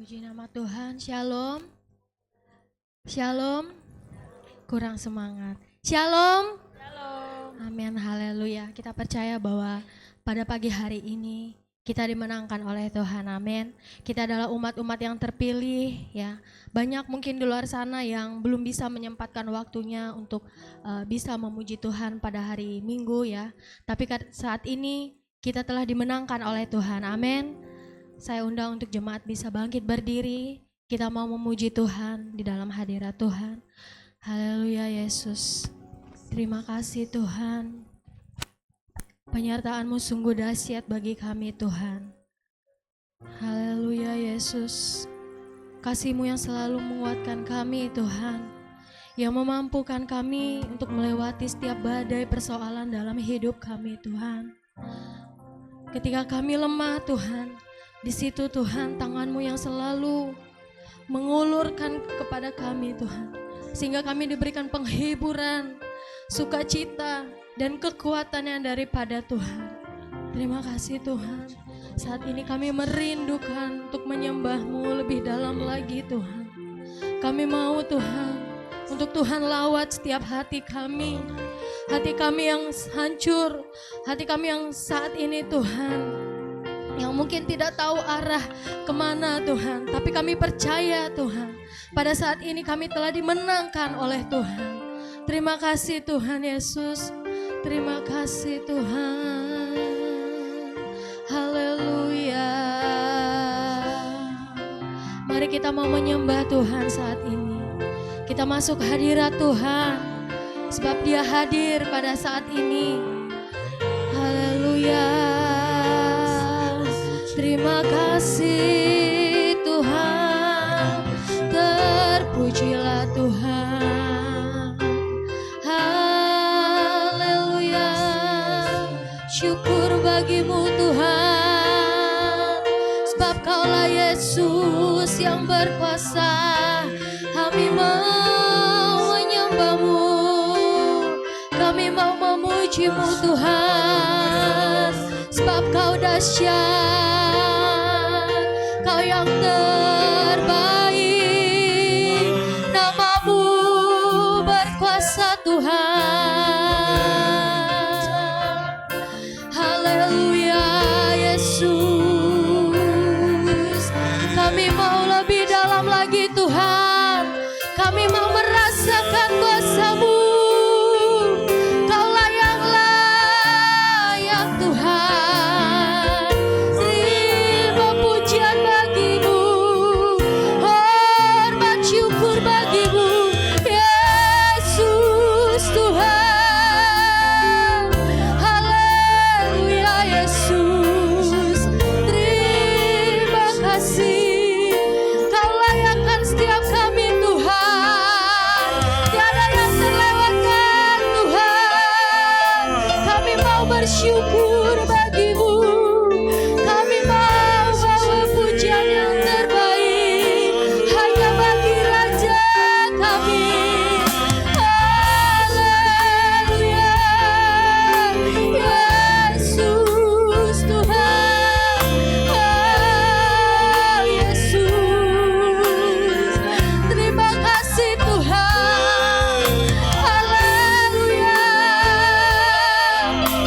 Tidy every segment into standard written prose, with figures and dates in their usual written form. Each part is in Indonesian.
Puji nama Tuhan, shalom. Shalom. Kurang semangat. Shalom. Shalom. Amin, haleluya. Kita percaya bahwa pada pagi hari ini kita dimenangkan oleh Tuhan, amin. Kita adalah umat-umat yang terpilih ya. Banyak mungkin di luar sana yang belum bisa menyempatkan waktunya untuk bisa memuji Tuhan pada hari Minggu ya. Tapi saat ini kita telah dimenangkan oleh Tuhan, amin. Saya undang untuk jemaat bisa bangkit berdiri. Kita mau memuji Tuhan di dalam hadirat Tuhan. Haleluya Yesus. Terima kasih Tuhan. Penyertaan-Mu sungguh dahsyat bagi kami Tuhan. Haleluya Yesus. Kasih-Mu yang selalu menguatkan kami Tuhan. Yang memampukan kami untuk melewati setiap badai persoalan dalam hidup kami Tuhan. Ketika kami lemah Tuhan, di situ Tuhan tangan-Mu yang selalu mengulurkan kepada kami Tuhan. Sehingga kami diberikan penghiburan, sukacita, dan kekuatan yang daripada Tuhan. Terima kasih Tuhan. Saat ini kami merindukan untuk menyembah-Mu lebih dalam lagi Tuhan. Kami mau Tuhan, untuk Tuhan lawat setiap hati kami. Hati kami yang hancur, hati kami yang saat ini Tuhan, yang mungkin tidak tahu arah kemana Tuhan. Tapi kami percaya Tuhan, pada saat ini kami telah dimenangkan oleh Tuhan. Terima kasih Tuhan Yesus. Terima kasih Tuhan. Haleluya. Mari kita mau menyembah Tuhan saat ini. Kita masuk hadirat Tuhan, sebab Dia hadir pada saat ini. Haleluya. Terima kasih Tuhan. Terpujilah Tuhan. Haleluya. Syukur bagimu Tuhan, sebab Kaulah Yesus yang berkuasa. Kami mau menyembah-Mu, kami mau memuji-Mu Tuhan, sebab Kau dahsyat, Kau yang terbaik. Nama-Mu berkuasa Tuhan. Haleluya Yesus. Kami mau lebih dalam lagi Tuhan. Kami mau merasakan kuasa-Mu. Kaulah yang layak Tuhan. Terima pujian bagi-Mu, hormat syukur bagi-Mu Yesus Tuhan. Haleluya Yesus. Terima kasih, Kau layakkan setiap kami Tuhan. Tiada yang terlewatkan Tuhan. Kami mau bersyukur bagi-Mu. Kami mau bawa pujian yang terbaik hanya bagi Raja kami. Haleluya Yesus Tuhan. Oh Yesus. Terima kasih Tuhan. Haleluya.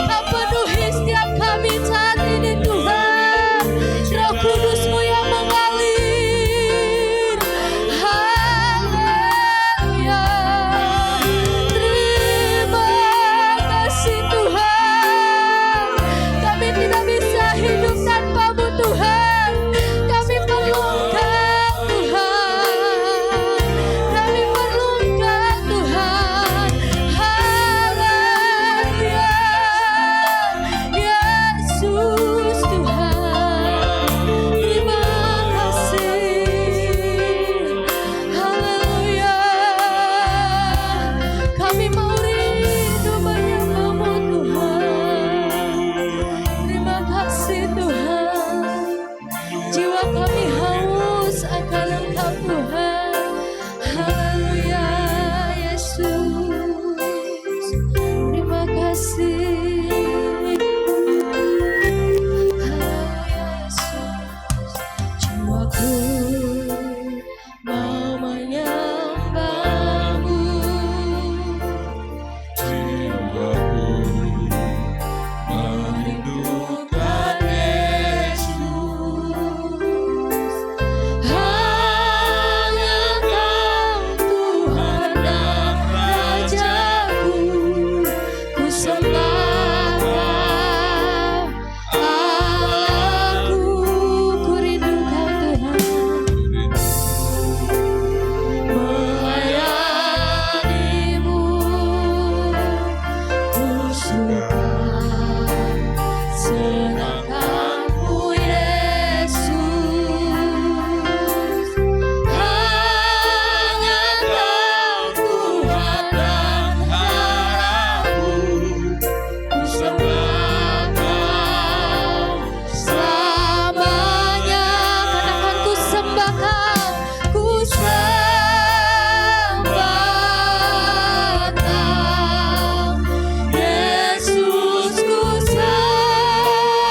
Kau penuhi setiap kami Senangkanku Yesus, hangatkan Tuhan dan harapku, ku sembah Kau selamanya. Katakan ku sembah Kau, ku sembah Kau, Yesus ku sembah.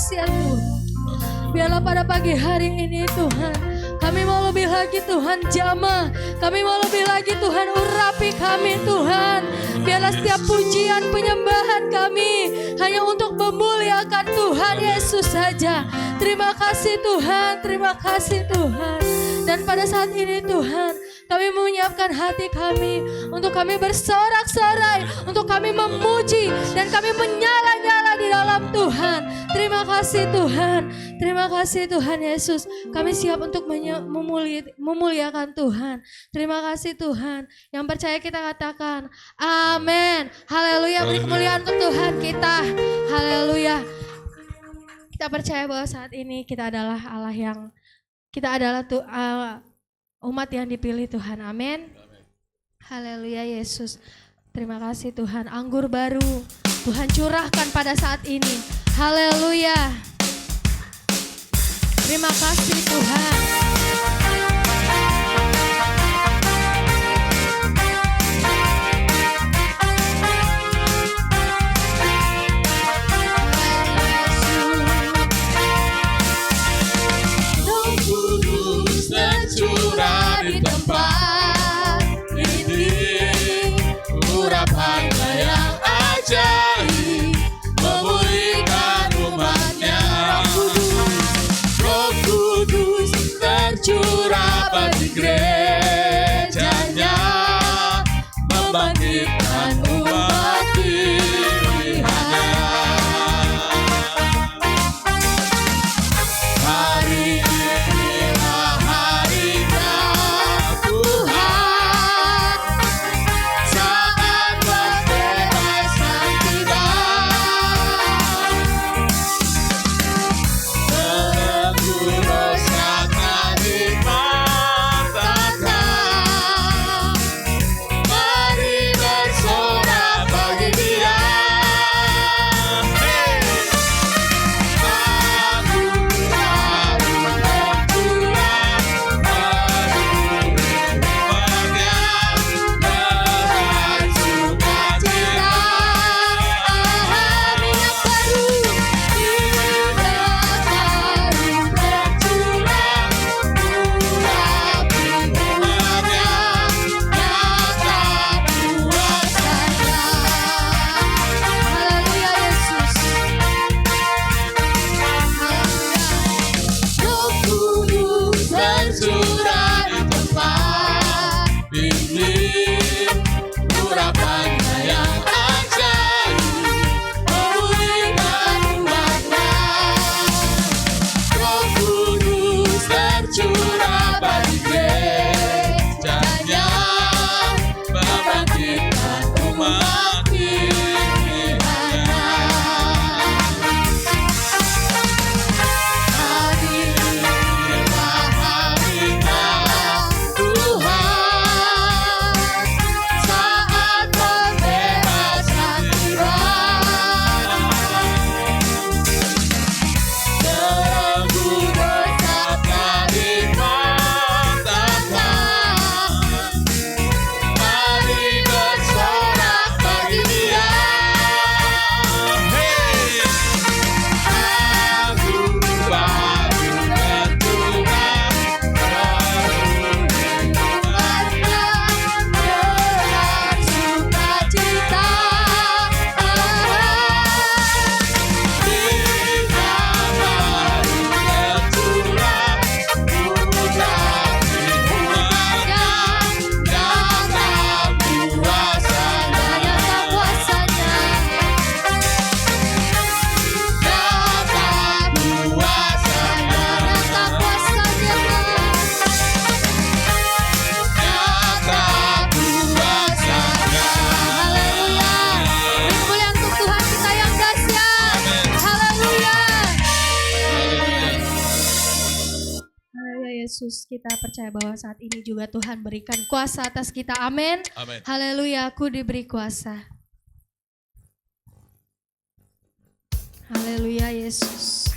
dahsyat Tuhan. Biarlah pada pagi hari ini Tuhan, kami mau lebih lagi Tuhan jamah. Kami mau lebih lagi Tuhan urapi kami Tuhan. Biarlah setiap pujian penyembahan kami hanya untuk memuliakan Tuhan Yesus saja. Terima kasih Tuhan, terima kasih Tuhan. Dan pada saat ini Tuhan, kami menyiapkan hati kami untuk kami bersorak-sorai, untuk kami memuji dan kami menyala-nyala di dalam Tuhan. Terima kasih Tuhan, terima kasih Tuhan Yesus. Kami siap untuk memuliakan Tuhan. Terima kasih Tuhan. Yang percaya kita katakan amin. Haleluya, beri kemuliaan untuk Tuhan kita. Haleluya. Kita percaya bahwa saat ini kita adalah Allah yang kita adalah umat yang dipilih Tuhan. Amin. Haleluya Yesus. Terima kasih Tuhan. Anggur baru Tuhan curahkan pada saat ini. Haleluya. Terima kasih Tuhan. Tercurah di tempat ini, urapannya yang ajaib memulihkan umatnya. Roh Kudus tercurah bagi gerejanya, membangkitkan umat pilihannya. Hari inilah harinya Tuhan, saat pembebasan tiba. Belenggu dosa tak dimatahkan. Mari bersorak bagi Dia. Haleluya Yesus. Roh Kudus tercurah di tempat ini, urapannya yang ajaib memulihkan umatnya. Roh Kudus tercurah bagi gerejanya, membangkitkan umat pilihannya. Hari inilah harinya Tuhan, saat pembebasan tiba. Belenggu dosa tak dimatahkan. Mari bersorak bagi Dia. Anggur baru bertugas, memulihkan umatnya dengan sukacita. Hijrah baru tercurah, puja umatnya, nyata kuasanya, Nyata kuasanya. nyata kuasanya, Nyata kuasanya. nyata kuasanya. Haleluya. Beri kemuliaan untuk Tuhan kita yang dahsyat. Haleluya. Haleluya Yesus, kita percaya bahwa saat ini juga Tuhan berikan kuasa atas kita. Amin. Amin. Haleluya, aku diberi kuasa. Haleluya Yesus.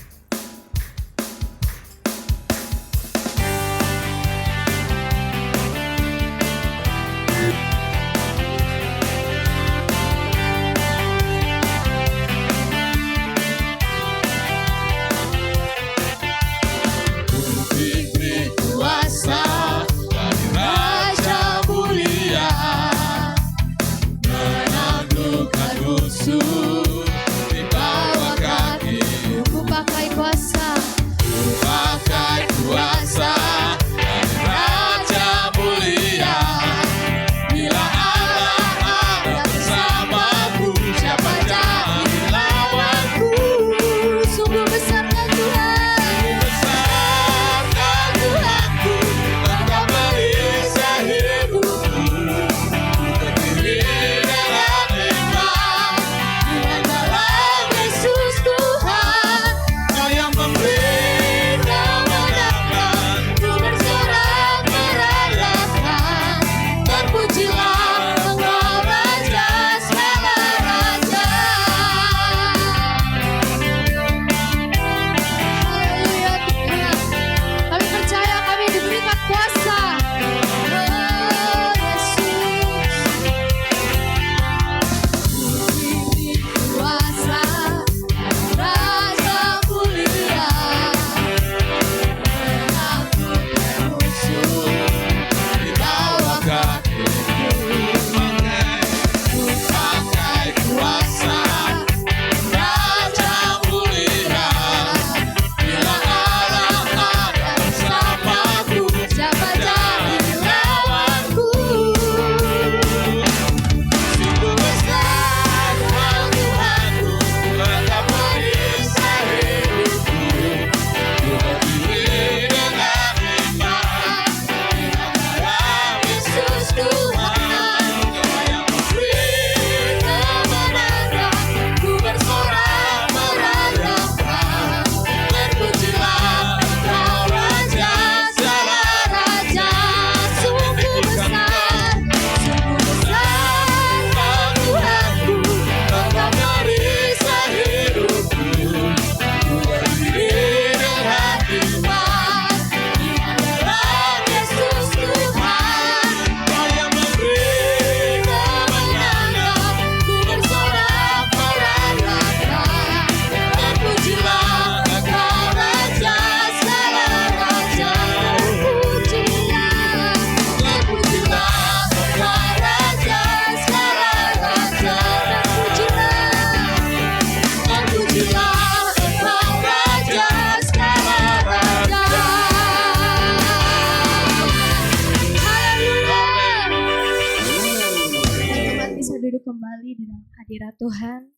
hadirat Tuhan.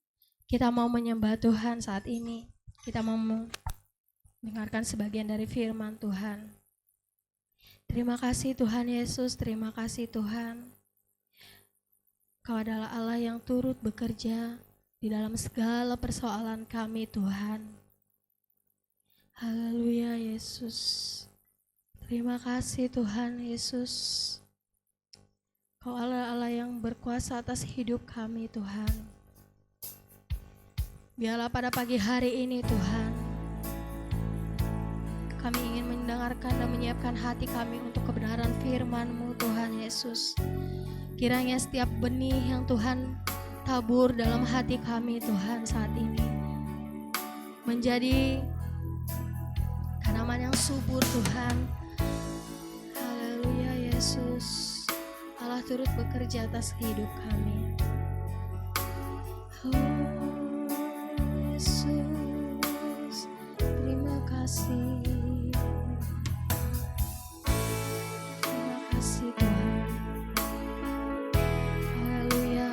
Kita mau menyembah Tuhan saat ini. Kita mau mendengarkan sebagian dari firman Tuhan. Terima kasih Tuhan Yesus, terima kasih Tuhan. Kau adalah Allah yang turut bekerja di dalam segala persoalan kami Tuhan. Haleluya Yesus. Terima kasih Tuhan Yesus. Kau Allah yang berkuasa atas hidup kami Tuhan. Biarlah pada pagi hari ini Tuhan, kami ingin mendengarkan dan menyiapkan hati kami untuk kebenaran firman-Mu Tuhan Yesus. Kiranya setiap benih yang Tuhan tabur dalam hati kami Tuhan saat ini menjadi tanaman yang subur Tuhan. Haleluya Yesus. Allah turut bekerja atas hidup kami. Yesus, terima kasih. Terima kasih Tuhan. Haleluya.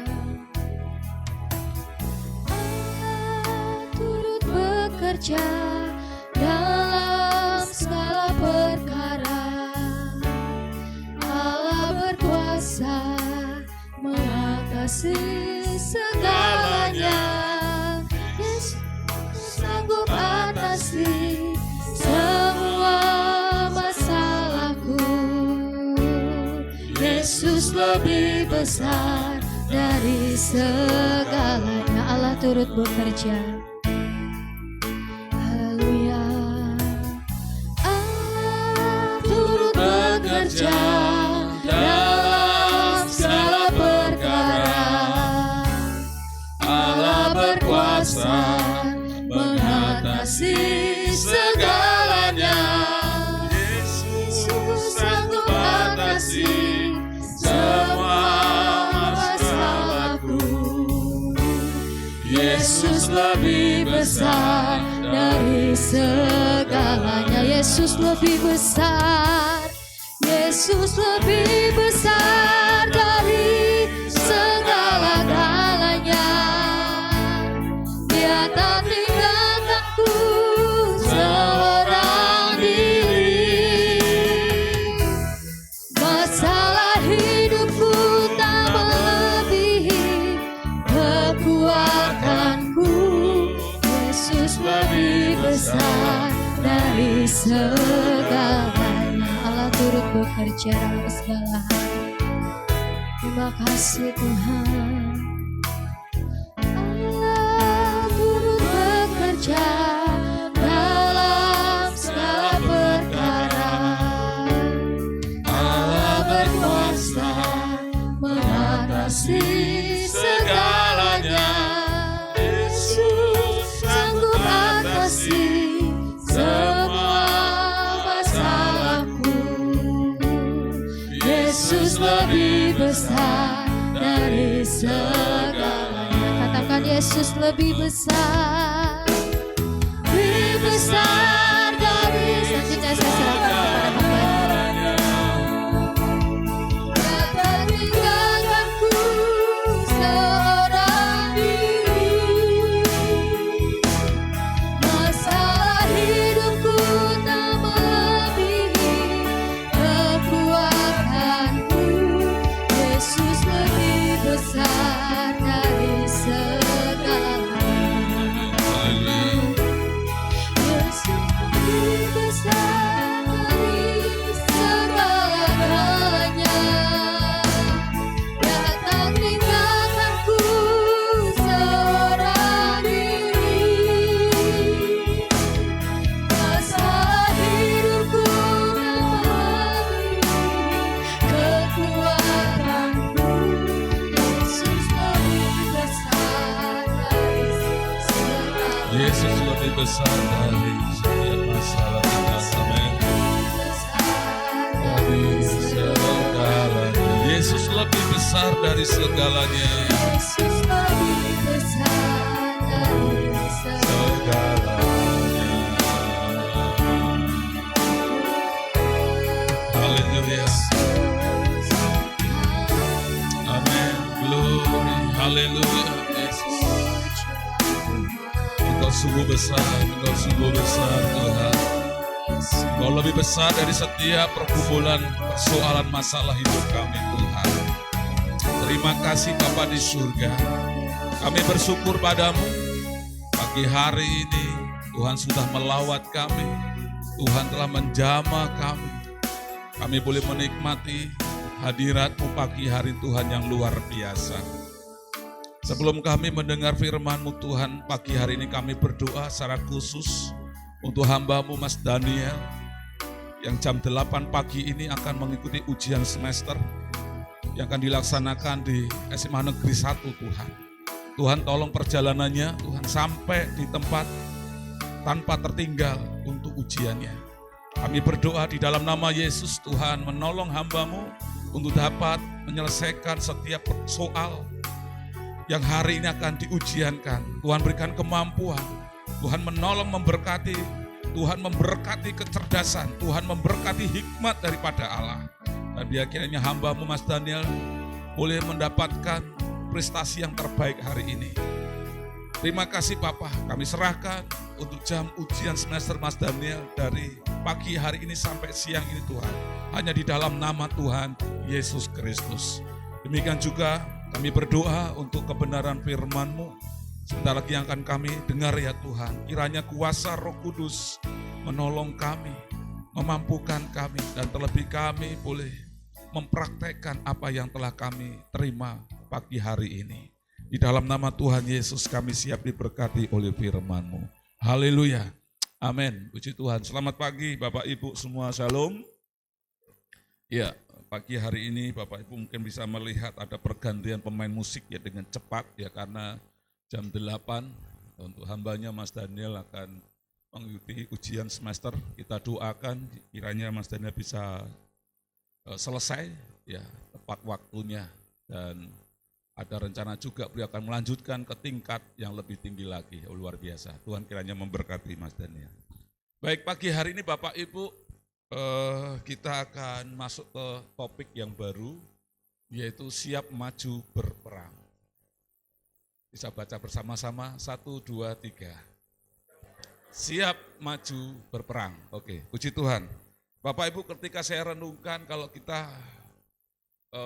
Allah turut bekerja dalam segala perkara. Allah berkuasa mengatasi segalanya. Sanggup atasi semua masalahku. Yesus lebih besar dari segalanya. Allah turut bekerja. Haleluya. Allah turut bekerja dalam segala perkara. Allah berkuasa mengatasi segalanya. Yesus sanggup atasi semua masalahku. Yesus lebih besar dari segalanya. Yesus lebih besar. Yesus lebih besar dari segala-galanya. Dia tak tinggalkanku seorang diri. Masalah hidupku tak melebihi kekuatanku. Yesus lebih besar dari segalanya. Allah turut bekerja dalam segala hal. Terima kasih Tuhan. Allah turut bekerja dalam segala perkara. Allah berkuasa mengatasi segalanya. Yesus sanggup atasi semua masalahku. Yesus lebih besar dari segalanya. Katakan Yesus lebih besar. Lebih besar dari selanjutnya saya serahkan kepada hamba-Nya. Dia tak tinggalkanku seorang diri. Masalah hidupku tak melebihi kekuatanku. Yesus lebih besar dari segalanya. Yesus lebih besar dari segala-galanya. Dia tak tinggalkanku seorang diri. Masalah hidupku tak melebihi kekuatanku. Yesus lebih besar dari segala-galanya. Yesus lebih besar dari setiap masalah kita. Amin. Dari segalanya. Yesus lebih besar dari segalanya. Yesus lebih besar dari Segalanya. Haleluya. Amin. Glory. Haleluya. Yesus. sungguh besar, Engkau sungguh besar Tuhan. Engkau lebih besar dari setiap pergumulan, persoalan, masalah hidup kami Tuhan. Terima kasih Bapa di surga. Kami bersyukur padamu. Pagi hari ini Tuhan sudah melawat kami. Tuhan telah menjamah kami. Kami boleh menikmati hadirat-Mu pagi hari Tuhan yang luar biasa. Sebelum kami mendengar firman-Mu Tuhan, pagi hari ini kami berdoa secara khusus untuk hamba-Mu Mas Daniel yang jam 8 pagi ini akan mengikuti ujian semester yang akan dilaksanakan di SMA Negeri 1 Tuhan. Tuhan tolong perjalanannya, Tuhan sampai di tempat tanpa tertinggal untuk ujiannya. Kami berdoa di dalam nama Yesus, Tuhan menolong hamba-Mu untuk dapat menyelesaikan setiap soal yang hari ini akan diujiankan. Tuhan berikan kemampuan, Tuhan menolong memberkati, Tuhan memberkati kecerdasan, Tuhan memberkati hikmat daripada Allah. Dan biar kiranya hamba-Mu Mas Daniel boleh mendapatkan prestasi yang terbaik hari ini. Terima kasih Bapa, kami serahkan untuk jam ujian semester Mas Daniel dari pagi hari ini sampai siang ini Tuhan. Hanya di dalam nama Tuhan Yesus Kristus. Demikian juga kami berdoa untuk kebenaran firman-Mu. Sebentar lagi yang akan kami dengar ya Tuhan. Kiranya kuasa Roh Kudus menolong kami, memampukan kami, dan terlebih kami boleh mempraktekkan apa yang telah kami terima pagi hari ini. Di dalam nama Tuhan Yesus kami siap diberkati oleh firman-Mu. Haleluya. Amin. Puji Tuhan. Selamat pagi Bapak Ibu semua, shalom. Ya, pagi hari ini Bapak Ibu mungkin bisa melihat ada pergantian pemain musik ya dengan cepat ya, karena jam 8 untuk hambanya Mas Daniel akan mengikuti ujian semester. Kita doakan kiranya Mas Daniel bisa selesai ya tepat waktunya, dan ada rencana juga beliau akan melanjutkan ke tingkat yang lebih tinggi lagi. Luar biasa. Tuhan kiranya memberkati Mas Daniel. Baik, pagi hari ini Bapak Ibu kita akan masuk ke topik yang baru, yaitu siap maju berperang. Bisa baca bersama-sama, 1, 2, 3. Siap maju berperang. Oke, puji Tuhan. Bapak Ibu, ketika saya renungkan kalau kita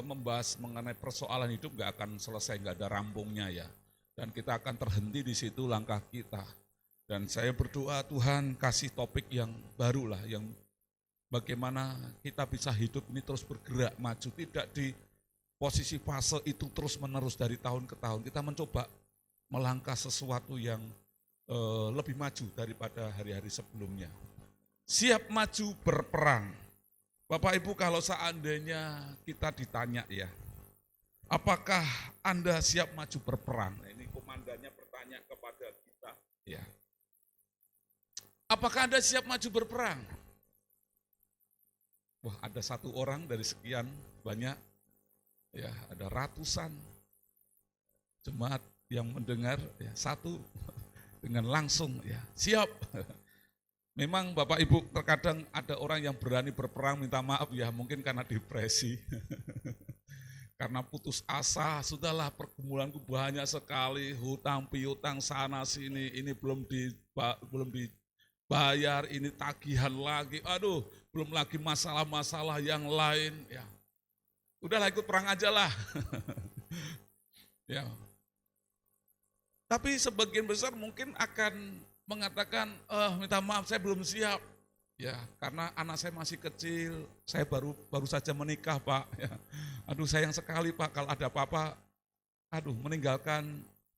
membahas mengenai persoalan hidup gak akan selesai, gak ada rampungnya ya. Dan kita akan terhenti di situ langkah kita. Dan saya berdoa Tuhan kasih topik yang baru lah, yang bagaimana kita bisa hidup ini terus bergerak maju, tidak di posisi fase itu terus menerus dari tahun ke tahun. Kita mencoba melangkah sesuatu yang lebih maju daripada hari-hari sebelumnya. Siap maju berperang. Bapak Ibu, kalau seandainya kita ditanya ya, apakah Anda siap maju berperang? Nah, ini komandannya bertanya kepada kita ya. Apakah Anda siap maju berperang? Wah, ada satu orang dari sekian banyak, ya ada ratusan jemaat yang mendengar, ya satu dengan langsung ya siap. Memang Bapak Ibu terkadang ada orang yang berani berperang, minta maaf ya mungkin karena depresi, karena putus asa, sudahlah pergumulanku banyak sekali, hutang piutang sana sini, ini belum dibayar, ini tagihan lagi, aduh belum lagi masalah-masalah yang lain ya. Udahlah ikut perang aja lah. Ya. Tapi sebagian besar mungkin akan mengatakan, minta maaf saya belum siap. Ya, karena anak saya masih kecil, saya baru saja menikah Pak. Ya. Aduh sayang sekali Pak, kalau ada apa-apa, aduh meninggalkan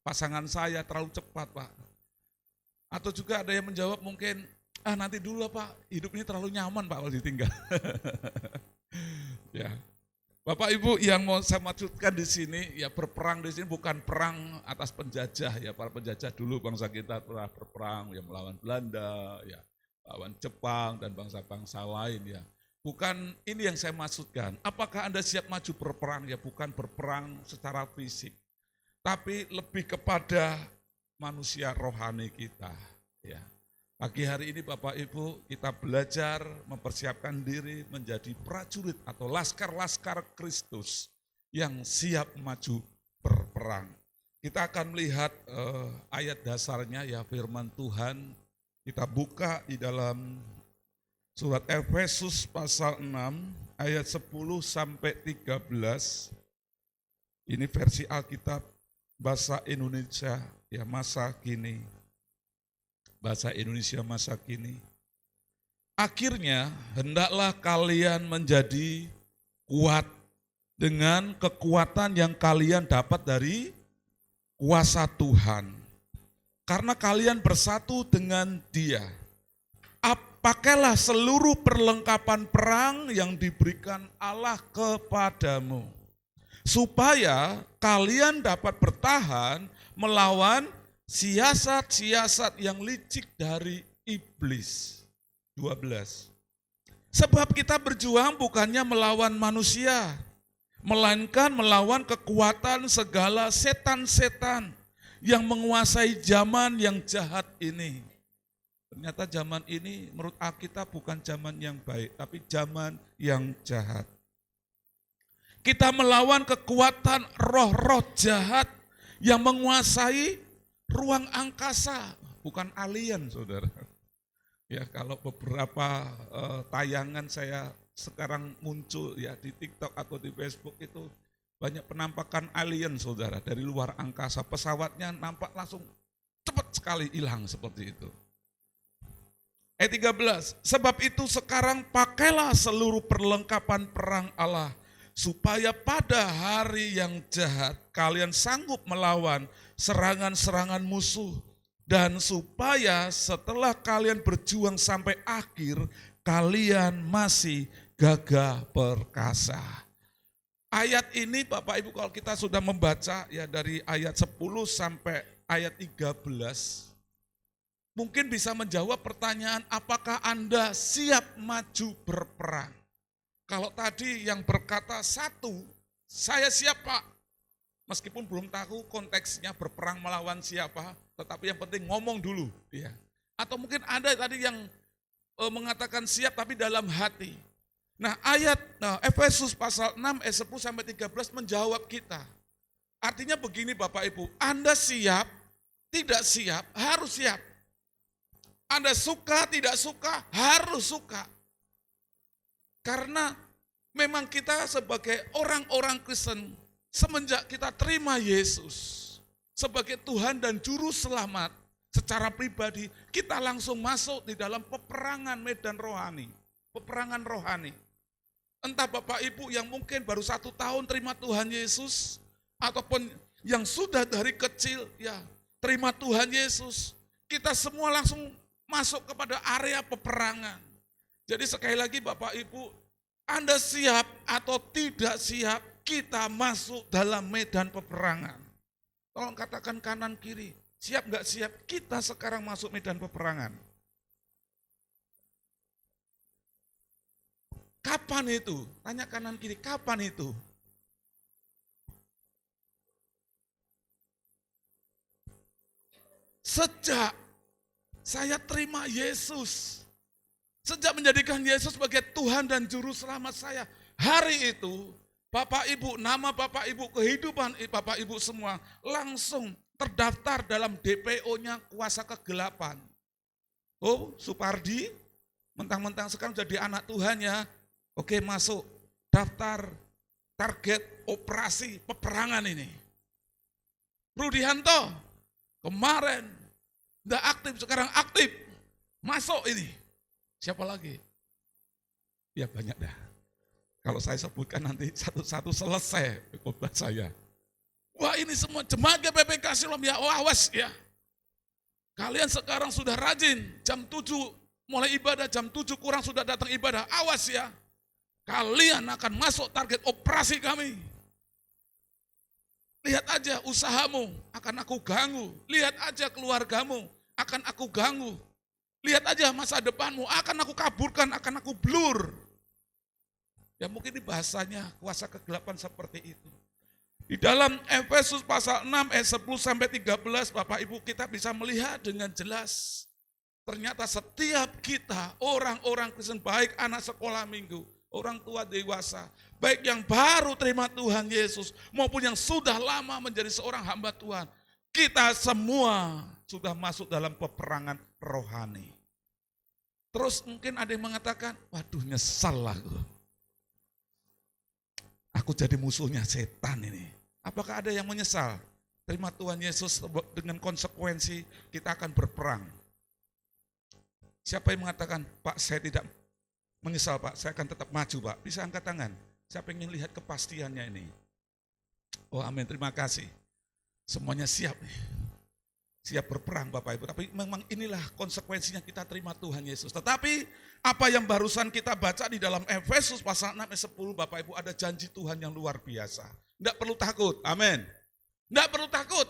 pasangan saya terlalu cepat Pak. Atau juga ada yang menjawab mungkin, nanti dulu lah Pak, hidup ini terlalu nyaman Pak kalau ditinggal. Ya. Bapak Ibu yang mau saya maksudkan di sini, ya berperang di sini bukan perang atas penjajah ya, para penjajah dulu bangsa kita telah berperang ya melawan Belanda, ya melawan Jepang dan bangsa-bangsa lain ya. Bukan ini yang saya maksudkan. Apakah Anda siap maju berperang? Ya bukan berperang secara fisik, tapi lebih kepada manusia rohani kita ya. Pagi hari ini Bapak Ibu kita belajar mempersiapkan diri menjadi prajurit atau laskar-laskar Kristus yang siap maju berperang. Kita akan melihat ayat dasarnya ya firman Tuhan. Kita buka di dalam surat Efesus pasal 6 ayat 10 sampai 13. Ini versi Alkitab bahasa Indonesia ya masa kini. Bahasa Indonesia masa kini. Akhirnya hendaklah kalian menjadi kuat dengan kekuatan yang kalian dapat dari kuasa Tuhan. Karena kalian bersatu dengan Dia. Pakailah seluruh perlengkapan perang yang diberikan Allah kepadamu. Supaya kalian dapat bertahan melawan siasat-siasat yang licik dari iblis. 12. Sebab kita berjuang bukannya melawan manusia, melainkan melawan kekuatan segala setan-setan yang menguasai zaman yang jahat ini. Ternyata zaman ini menurut Alkitab bukan zaman yang baik, tapi zaman yang jahat. Kita melawan kekuatan roh-roh jahat yang menguasai ruang angkasa, bukan alien, saudara. Ya, kalau beberapa tayangan saya sekarang muncul ya di TikTok atau di Facebook itu banyak penampakan alien, saudara, dari luar angkasa. Pesawatnya nampak langsung cepat sekali hilang seperti itu. Ayat 13, sebab itu sekarang pakailah seluruh perlengkapan perang Allah, supaya pada hari yang jahat kalian sanggup melawan serangan-serangan musuh, dan supaya setelah kalian berjuang sampai akhir, kalian masih gagah perkasa. Ayat ini Bapak Ibu kalau kita sudah membaca ya dari ayat 10 sampai ayat 13, mungkin bisa menjawab pertanyaan apakah Anda siap maju berperang. Kalau tadi yang berkata satu, saya siap Pak. Meskipun belum tahu konteksnya berperang melawan siapa, tetapi yang penting ngomong dulu. Ya. Atau mungkin ada tadi yang mengatakan siap tapi dalam hati. Nah Efesus pasal 6 ayat 10 sampai 13 menjawab kita. Artinya begini Bapak Ibu, Anda siap, tidak siap, harus siap. Anda suka, tidak suka, harus suka. Karena memang kita sebagai orang-orang Kristen, semenjak kita terima Yesus sebagai Tuhan dan Juru Selamat, secara pribadi kita langsung masuk di dalam peperangan medan rohani. Peperangan rohani. Entah Bapak Ibu yang mungkin baru 1 tahun terima Tuhan Yesus, ataupun yang sudah dari kecil ya terima Tuhan Yesus, kita semua langsung masuk kepada area peperangan. Jadi sekali lagi Bapak Ibu, Anda siap atau tidak siap, kita masuk dalam medan peperangan. Tolong katakan kanan kiri, siap nggak siap, kita sekarang masuk medan peperangan. Kapan itu? Tanya kanan kiri, kapan itu? Sejak saya terima Yesus, sejak menjadikan Yesus sebagai Tuhan dan Juru Selamat saya, hari itu Bapak Ibu, nama Bapak Ibu, kehidupan Bapak Ibu semua langsung terdaftar dalam DPO-nya kuasa kegelapan. Oh, Supardi, mentang-mentang sekarang jadi anak Tuhan ya, oke masuk daftar target operasi peperangan ini. Rudianto, kemarin tidak aktif, sekarang aktif. Masuk ini. Siapa lagi? Ya banyak dah. Kalau saya sebutkan nanti satu-satu selesai khotbah saya. Wah ini semua jemaat GPPK Siloam ya, oh awas ya. Kalian sekarang sudah rajin, jam 7 mulai ibadah, jam 7 kurang sudah datang ibadah, awas ya. Kalian akan masuk target operasi kami. Lihat aja usahamu akan aku ganggu. Lihat aja keluargamu akan aku ganggu. Lihat aja masa depanmu akan aku kaburkan, akan aku blur. Ya mungkin ini bahasanya kuasa kegelapan seperti itu. Di dalam Efesus pasal 6 ayat 10 sampai 13 Bapak Ibu kita bisa melihat dengan jelas. Ternyata setiap kita orang-orang Kristen baik anak sekolah minggu, orang tua dewasa, baik yang baru terima Tuhan Yesus maupun yang sudah lama menjadi seorang hamba Tuhan, kita semua sudah masuk dalam peperangan rohani. Terus mungkin ada yang mengatakan, waduh nyesal lah aku jadi musuhnya setan ini. Apakah ada yang menyesal? Terima Tuhan Yesus dengan konsekuensi kita akan berperang. Siapa yang mengatakan, Pak saya tidak menyesal Pak, saya akan tetap maju Pak. Bisa angkat tangan. Saya ingin lihat kepastiannya ini. Oh amin, terima kasih. Semuanya siap nih. Siap berperang Bapak Ibu. Tapi memang inilah konsekuensinya kita terima Tuhan Yesus. Tetapi apa yang barusan kita baca di dalam Efesus pasal 6 ayat 10 Bapak Ibu, ada janji Tuhan yang luar biasa. Tidak perlu takut, amin. Tidak perlu takut.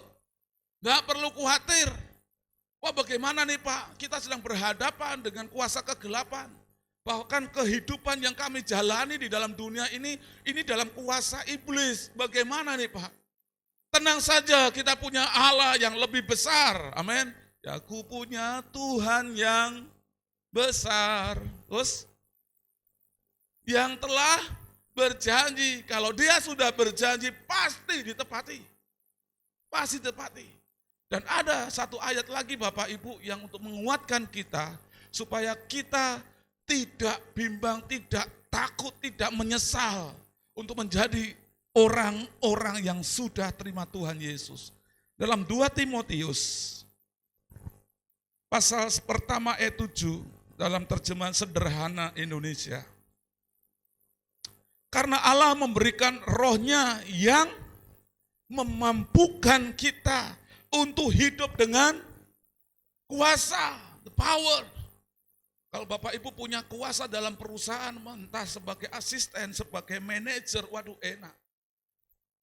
Tidak perlu khawatir. Wah bagaimana nih Pak, kita sedang berhadapan dengan kuasa kegelapan. Bahkan kehidupan yang kami jalani di dalam dunia ini dalam kuasa iblis. Bagaimana nih Pak? Tenang saja, kita punya Allah yang lebih besar. Amin. Ya, aku punya Tuhan yang besar. Terus yang telah berjanji, kalau dia sudah berjanji pasti ditepati. Pasti ditepati. Dan ada satu ayat lagi Bapak Ibu yang untuk menguatkan kita supaya kita tidak bimbang, tidak takut, tidak menyesal untuk menjadi orang-orang yang sudah terima Tuhan Yesus. Dalam 2 Timotius pasal pertama ayat 7 dalam terjemahan sederhana Indonesia. Karena Allah memberikan rohnya yang memampukan kita untuk hidup dengan kuasa, the power. Kalau Bapak Ibu punya kuasa dalam perusahaan, entah sebagai asisten, sebagai manajer, waduh enak.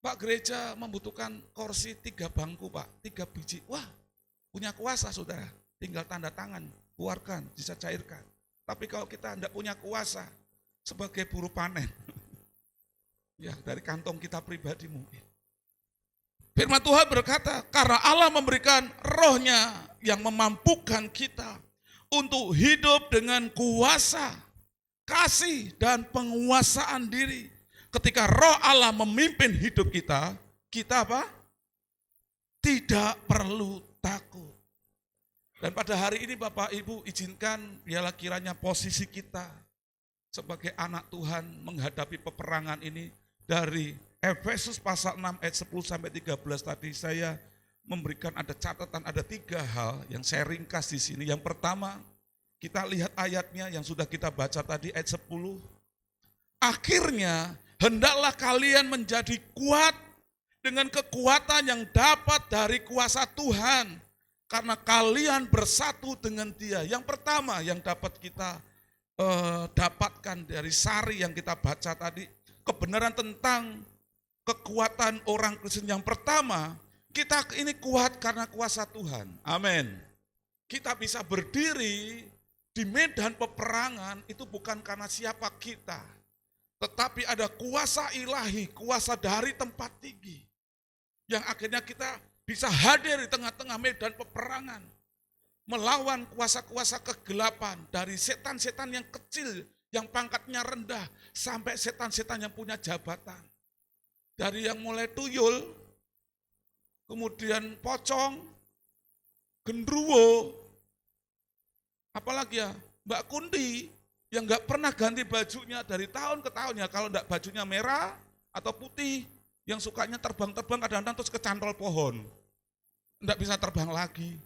Pak gereja membutuhkan kursi 3 bangku Pak, 3 biji. Wah punya kuasa saudara, tinggal tanda tangan, keluarkan, bisa cairkan. Tapi kalau kita tidak punya kuasa sebagai buruh panen, ya dari kantong kita pribadi mungkin. Firman Tuhan berkata, karena Allah memberikan rohnya yang memampukan kita untuk hidup dengan kuasa, kasih, dan penguasaan diri. Ketika roh Allah memimpin hidup kita, kita apa? Tidak perlu takut. Dan pada hari ini Bapak Ibu izinkan biarlah kiranya posisi kita sebagai anak Tuhan menghadapi peperangan ini dari Efesus pasal 6 ayat 10 sampai 13 tadi saya memberikan ada catatan, ada 3 hal yang saya ringkas di sini. Yang pertama, kita lihat ayatnya yang sudah kita baca tadi ayat 10. Akhirnya, hendaklah kalian menjadi kuat dengan kekuatan yang dapat dari kuasa Tuhan. Karena kalian bersatu dengan Dia. Yang pertama yang dapat kita dapatkan dari sari yang kita baca tadi. Kebenaran tentang kekuatan orang Kristen. Yang pertama, kita ini kuat karena kuasa Tuhan. Amin. Kita bisa berdiri di medan peperangan itu bukan karena siapa kita. Tetapi ada kuasa ilahi, kuasa dari tempat tinggi. Yang akhirnya kita bisa hadir di tengah-tengah medan peperangan. Melawan kuasa-kuasa kegelapan dari setan-setan yang kecil, yang pangkatnya rendah, sampai setan-setan yang punya jabatan. Dari yang mulai tuyul, kemudian pocong, gendruwo, apalagi ya, Mbak Kunti yang nggak pernah ganti bajunya dari tahun ke tahun ya, kalau enggak bajunya merah atau putih, yang sukanya terbang-terbang kadang-kadang terus kecantol pohon, enggak bisa terbang lagi.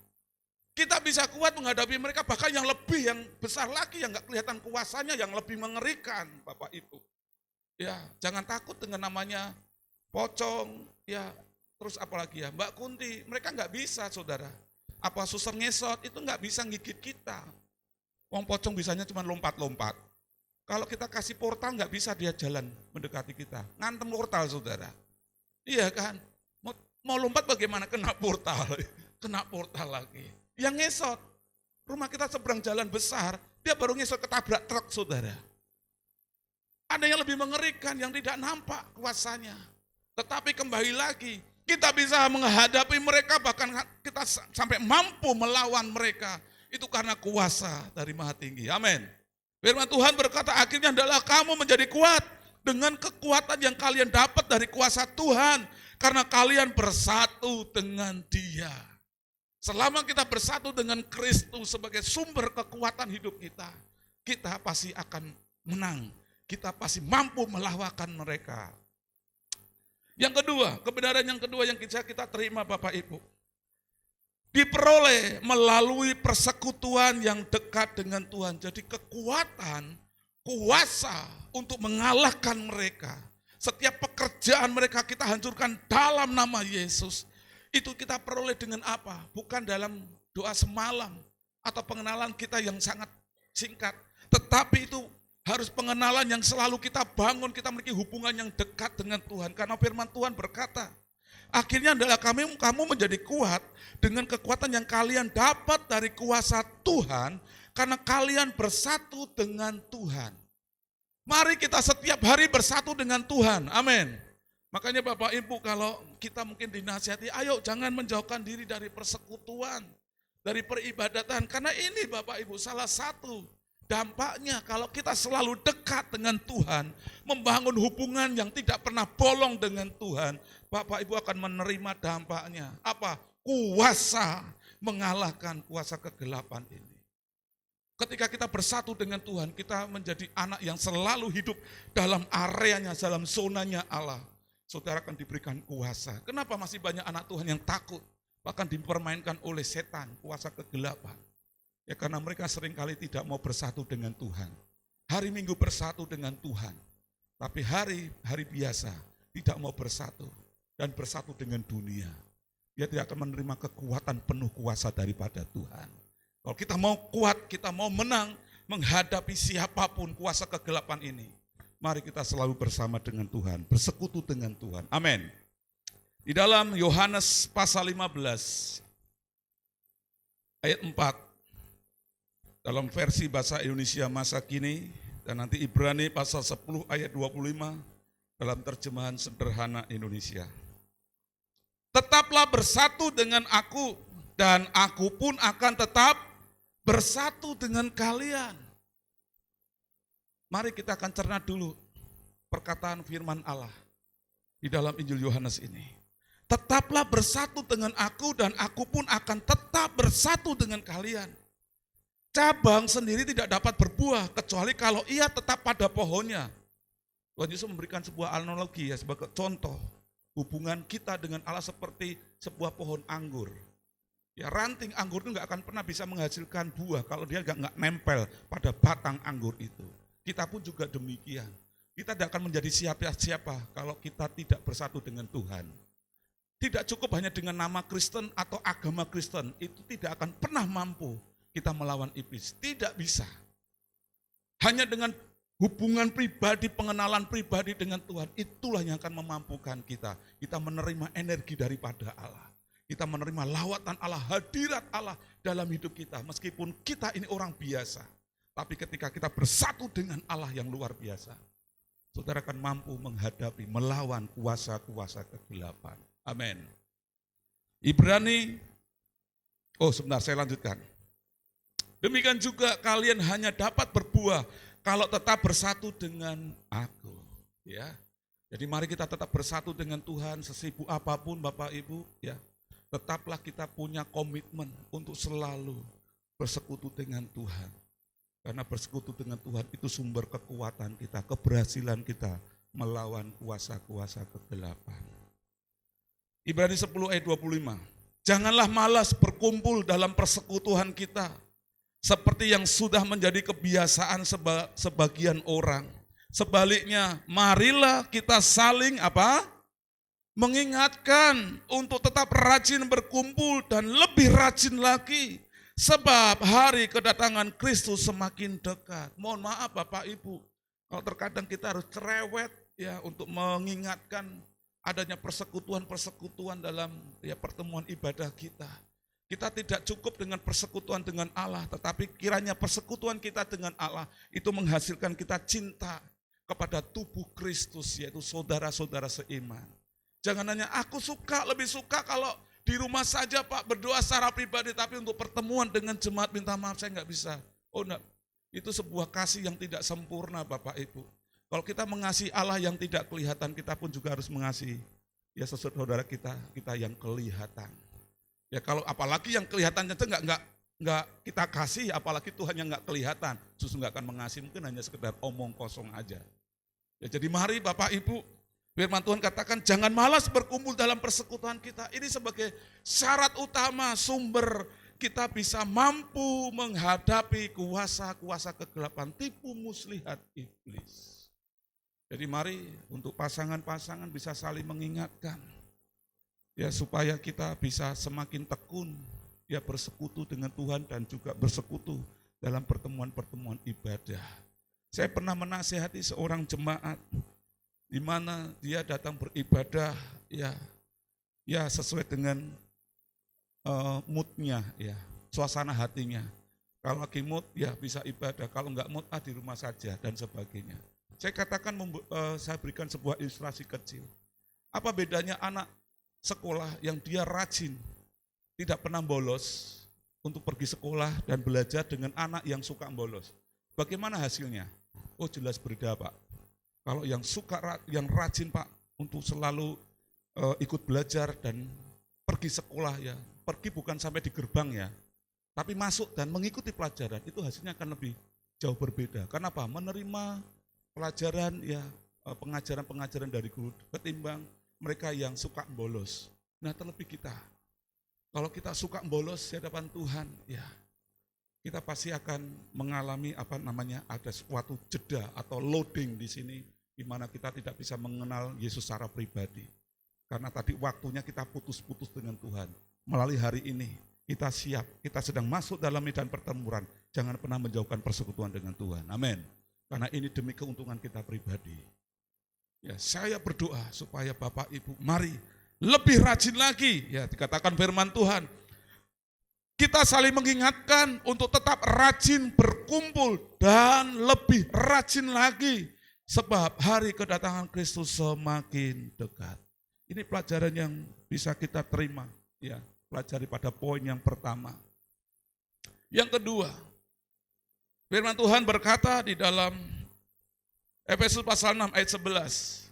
Kita bisa kuat menghadapi mereka, bahkan yang lebih, yang besar lagi, yang nggak kelihatan kuasanya, yang lebih mengerikan, Bapak Ibu. Ya, jangan takut dengan namanya pocong, ya terus apalagi ya, Mbak Kunti, mereka nggak bisa saudara. Apa suster ngesot, itu nggak bisa gigit kita. Wong pocong bisanya cuma lompat-lompat. Kalau kita kasih portal nggak bisa dia jalan mendekati kita. Ngantem portal saudara. Iya kan? Mau lompat bagaimana? Kena portal. Kena portal lagi. Yang ngesot, rumah kita seberang jalan besar, dia baru ngesot ketabrak truk saudara. Ada yang lebih mengerikan yang tidak nampak kuasanya. Tetapi kembali lagi, kita bisa menghadapi mereka, bahkan kita sampai mampu melawan mereka. Itu karena kuasa dari Maha Tinggi. Amin. Firman Tuhan berkata, akhirnya adalah kamu menjadi kuat dengan kekuatan yang kalian dapat dari kuasa Tuhan. Karena kalian bersatu dengan Dia. Selama kita bersatu dengan Kristus sebagai sumber kekuatan hidup kita, kita pasti akan menang. Kita pasti mampu melawan mereka. Yang kedua, kebenaran yang kedua yang kita terima Bapak Ibu, diperoleh melalui persekutuan yang dekat dengan Tuhan. Jadi kekuatan, kuasa untuk mengalahkan mereka. Setiap pekerjaan mereka kita hancurkan dalam nama Yesus. Itu kita peroleh dengan apa? Bukan dalam doa semalam atau pengenalan kita yang sangat singkat. Tetapi itu harus pengenalan yang selalu kita bangun, kita memiliki hubungan yang dekat dengan Tuhan. Karena firman Tuhan berkata, akhirnya adalah kamu menjadi kuat dengan kekuatan yang kalian dapat dari kuasa Tuhan, karena kalian bersatu dengan Tuhan. Mari kita setiap hari bersatu dengan Tuhan, amin. Makanya Bapak Ibu, kalau kita mungkin dinasihati, ayo jangan menjauhkan diri dari persekutuan, dari peribadatan. Karena ini Bapak Ibu salah satu dampaknya kalau kita selalu dekat dengan Tuhan, membangun hubungan yang tidak pernah bolong dengan Tuhan, Bapak Ibu akan menerima dampaknya. Apa? Kuasa mengalahkan kuasa kegelapan ini. Ketika kita bersatu dengan Tuhan, kita menjadi anak yang selalu hidup dalam areanya, dalam zonanya Allah. Saudara akan diberikan kuasa. Kenapa masih banyak anak Tuhan yang takut? Bahkan dipermainkan oleh setan, kuasa kegelapan. Ya karena mereka seringkali tidak mau bersatu dengan Tuhan. Hari Minggu bersatu dengan Tuhan. Tapi hari biasa tidak mau bersatu. Dan bersatu dengan dunia. Dia tidak akan menerima kekuatan penuh kuasa daripada Tuhan. Kalau kita mau kuat, kita mau menang, menghadapi siapapun kuasa kegelapan ini, mari kita selalu bersama dengan Tuhan, bersekutu dengan Tuhan. Amin. Di dalam Yohanes pasal 15, ayat 4, dalam versi bahasa Indonesia masa kini, dan nanti Ibrani pasal 10 ayat 25, dalam terjemahan sederhana Indonesia. Tetaplah bersatu dengan aku, dan aku pun akan tetap bersatu dengan kalian. Mari kita akan cerna dulu perkataan firman Allah di dalam Injil Yohanes ini. Tetaplah bersatu dengan aku dan aku pun akan tetap bersatu dengan kalian. Cabang sendiri tidak dapat berbuah kecuali kalau ia tetap pada pohonnya. Tuhan Yesus memberikan sebuah analogi ya sebagai contoh hubungan kita dengan Allah seperti sebuah pohon anggur. Ya ranting anggur itu nggak akan pernah bisa menghasilkan buah kalau dia nggak nempel pada batang anggur itu. Kita pun juga demikian. Kita tidak akan menjadi siapa-siapa kalau kita tidak bersatu dengan Tuhan. Tidak cukup hanya dengan nama Kristen atau agama Kristen, itu tidak akan pernah mampu kita melawan iblis. Tidak bisa. Hanya dengan hubungan pribadi, pengenalan pribadi dengan Tuhan, itulah yang akan memampukan kita. Kita menerima energi daripada Allah. Kita menerima lawatan Allah, hadirat Allah dalam hidup kita. Meskipun kita ini orang biasa. Tapi ketika kita bersatu dengan Allah yang luar biasa, saudara akan mampu menghadapi, melawan kuasa-kuasa kegelapan. Amin. Ibrani, sebentar saya lanjutkan. Demikian juga kalian hanya dapat berbuah kalau tetap bersatu dengan aku. Ya. Jadi mari kita tetap bersatu dengan Tuhan, sesibuk apapun Bapak Ibu. Ya. Tetaplah kita punya komitmen untuk selalu bersekutu dengan Tuhan. Karena bersekutu dengan Tuhan itu sumber kekuatan kita, keberhasilan kita melawan kuasa-kuasa kegelapan. Ibrani 10 ayat 25. Janganlah malas berkumpul dalam persekutuan kita, seperti yang sudah menjadi kebiasaan sebagian orang. Sebaliknya, marilah kita saling mengingatkan untuk tetap rajin berkumpul dan lebih rajin lagi. Sebab hari kedatangan Kristus semakin dekat. Mohon maaf Bapak Ibu, kalau terkadang kita harus cerewet ya untuk mengingatkan adanya persekutuan-persekutuan dalam pertemuan ibadah kita. Kita tidak cukup dengan persekutuan dengan Allah, tetapi kiranya persekutuan kita dengan Allah itu menghasilkan kita cinta kepada tubuh Kristus, yaitu saudara-saudara seiman. Jangan hanya aku lebih suka kalau di rumah saja Pak berdoa secara pribadi, tapi untuk pertemuan dengan jemaat minta maaf saya nggak bisa. Oh enggak, itu sebuah kasih yang tidak sempurna Bapak Ibu. Kalau kita mengasihi Allah yang tidak kelihatan, kita pun juga harus mengasihi ya saudara kita yang kelihatan. Ya kalau apalagi yang kelihatan itu nggak kita kasih, apalagi Tuhan yang nggak kelihatan, justru nggak akan mengasihi, mungkin hanya sekedar omong kosong aja. Ya jadi mari Bapak Ibu, firman Tuhan katakan jangan malas berkumpul dalam persekutuan kita. Ini sebagai syarat utama sumber kita bisa mampu menghadapi kuasa-kuasa kegelapan, tipu muslihat iblis. Jadi mari untuk pasangan-pasangan bisa saling mengingatkan, ya supaya kita bisa semakin tekun, ya bersekutu dengan Tuhan dan juga bersekutu dalam pertemuan-pertemuan ibadah. Saya pernah menasihati seorang jemaat, di mana dia datang beribadah, ya sesuai dengan moodnya, ya suasana hatinya. Kalau lagi mood, ya bisa ibadah. Kalau enggak mood, di rumah saja dan sebagainya. Saya katakan, saya berikan sebuah ilustrasi kecil. Apa bedanya anak sekolah yang dia rajin, tidak pernah bolos untuk pergi sekolah dan belajar dengan anak yang suka bolos? Bagaimana hasilnya? Oh jelas berbeda Pak. Kalau yang rajin Pak untuk selalu ikut belajar dan pergi sekolah ya, pergi bukan sampai di gerbang ya, tapi masuk dan mengikuti pelajaran, itu hasilnya akan lebih jauh berbeda. Karena apa? Menerima pelajaran ya, pengajaran-pengajaran dari guru ketimbang mereka yang suka bolos. Nah terlebih kita, kalau kita suka bolos di hadapan Tuhan, ya kita pasti akan mengalami ada suatu jeda atau loading di sini, di mana kita tidak bisa mengenal Yesus secara pribadi. Karena tadi waktunya kita putus-putus dengan Tuhan. Melalui hari ini kita siap, kita sedang masuk dalam medan pertempuran. Jangan pernah menjauhkan persekutuan dengan Tuhan. Amin. Karena ini demi keuntungan kita pribadi. Ya, saya berdoa supaya Bapak Ibu mari lebih rajin lagi. Ya, dikatakan firman Tuhan. Kita saling mengingatkan untuk tetap rajin berkumpul dan lebih rajin lagi. Sebab hari kedatangan Kristus semakin dekat. Ini pelajaran yang bisa kita terima. Ya, pelajari pada poin yang pertama. Yang kedua, firman Tuhan berkata di dalam Efesus pasal 6 ayat 11.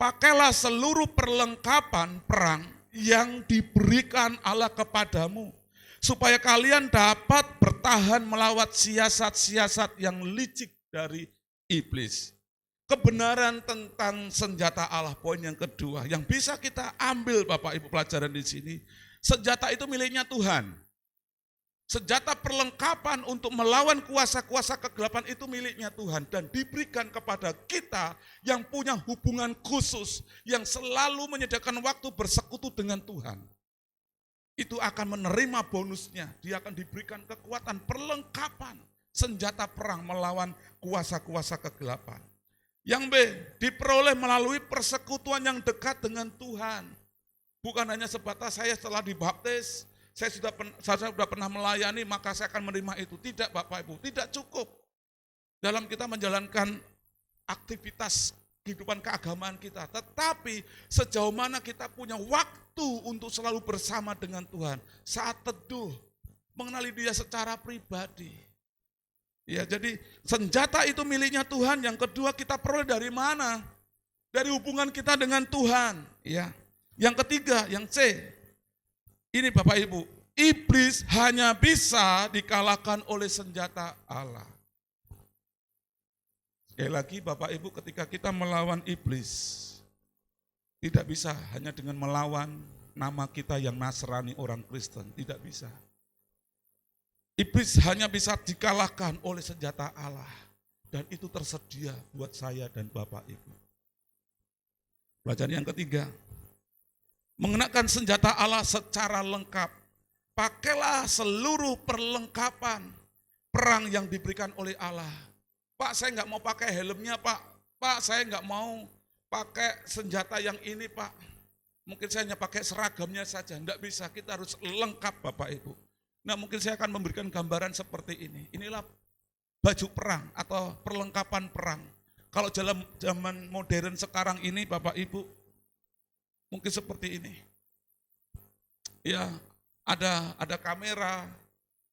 Pakailah seluruh perlengkapan perang yang diberikan Allah kepadamu, supaya kalian dapat bertahan melawan siasat-siasat yang licik dari iblis. Kebenaran tentang senjata Allah, poin yang kedua, yang bisa kita ambil Bapak Ibu pelajaran di sini. Senjata itu miliknya Tuhan. Senjata perlengkapan untuk melawan kuasa-kuasa kegelapan itu miliknya Tuhan. Dan diberikan kepada kita yang punya hubungan khusus, yang selalu menyediakan waktu bersekutu dengan Tuhan. Itu akan menerima bonusnya, dia akan diberikan kekuatan perlengkapan, senjata perang melawan kuasa-kuasa kegelapan. Yang B, diperoleh melalui persekutuan yang dekat dengan Tuhan. Bukan hanya sebatas saya setelah dibaptis, saya sudah pernah melayani, maka saya akan menerima itu. Tidak Bapak Ibu, tidak cukup. Dalam kita menjalankan aktivitas kehidupan keagamaan kita. Tetapi sejauh mana kita punya waktu untuk selalu bersama dengan Tuhan. Saat teduh, mengenali dia secara pribadi. Ya, jadi senjata itu miliknya Tuhan. Yang kedua, kita peroleh dari mana? Dari hubungan kita dengan Tuhan. Ya. Yang ketiga, yang C. Ini Bapak Ibu, iblis hanya bisa dikalahkan oleh senjata Allah. Sekali lagi Bapak Ibu, ketika kita melawan iblis, tidak bisa hanya dengan melawan nama kita yang Nasrani, orang Kristen, tidak bisa. Iblis hanya bisa dikalahkan oleh senjata Allah. Dan itu tersedia buat saya dan Bapak Ibu. Pelajaran yang ketiga, mengenakan senjata Allah secara lengkap. Pakailah seluruh perlengkapan perang yang diberikan oleh Allah. Pak, saya nggak mau pakai helmnya Pak. Pak, saya nggak mau pakai senjata yang ini Pak. Mungkin saya hanya pakai seragamnya saja. Nggak bisa, kita harus lengkap Bapak Ibu. Nah mungkin saya akan memberikan gambaran seperti ini. Inilah baju perang atau perlengkapan perang. Kalau dalam zaman modern sekarang ini Bapak Ibu, mungkin seperti ini. Ya, ada kamera,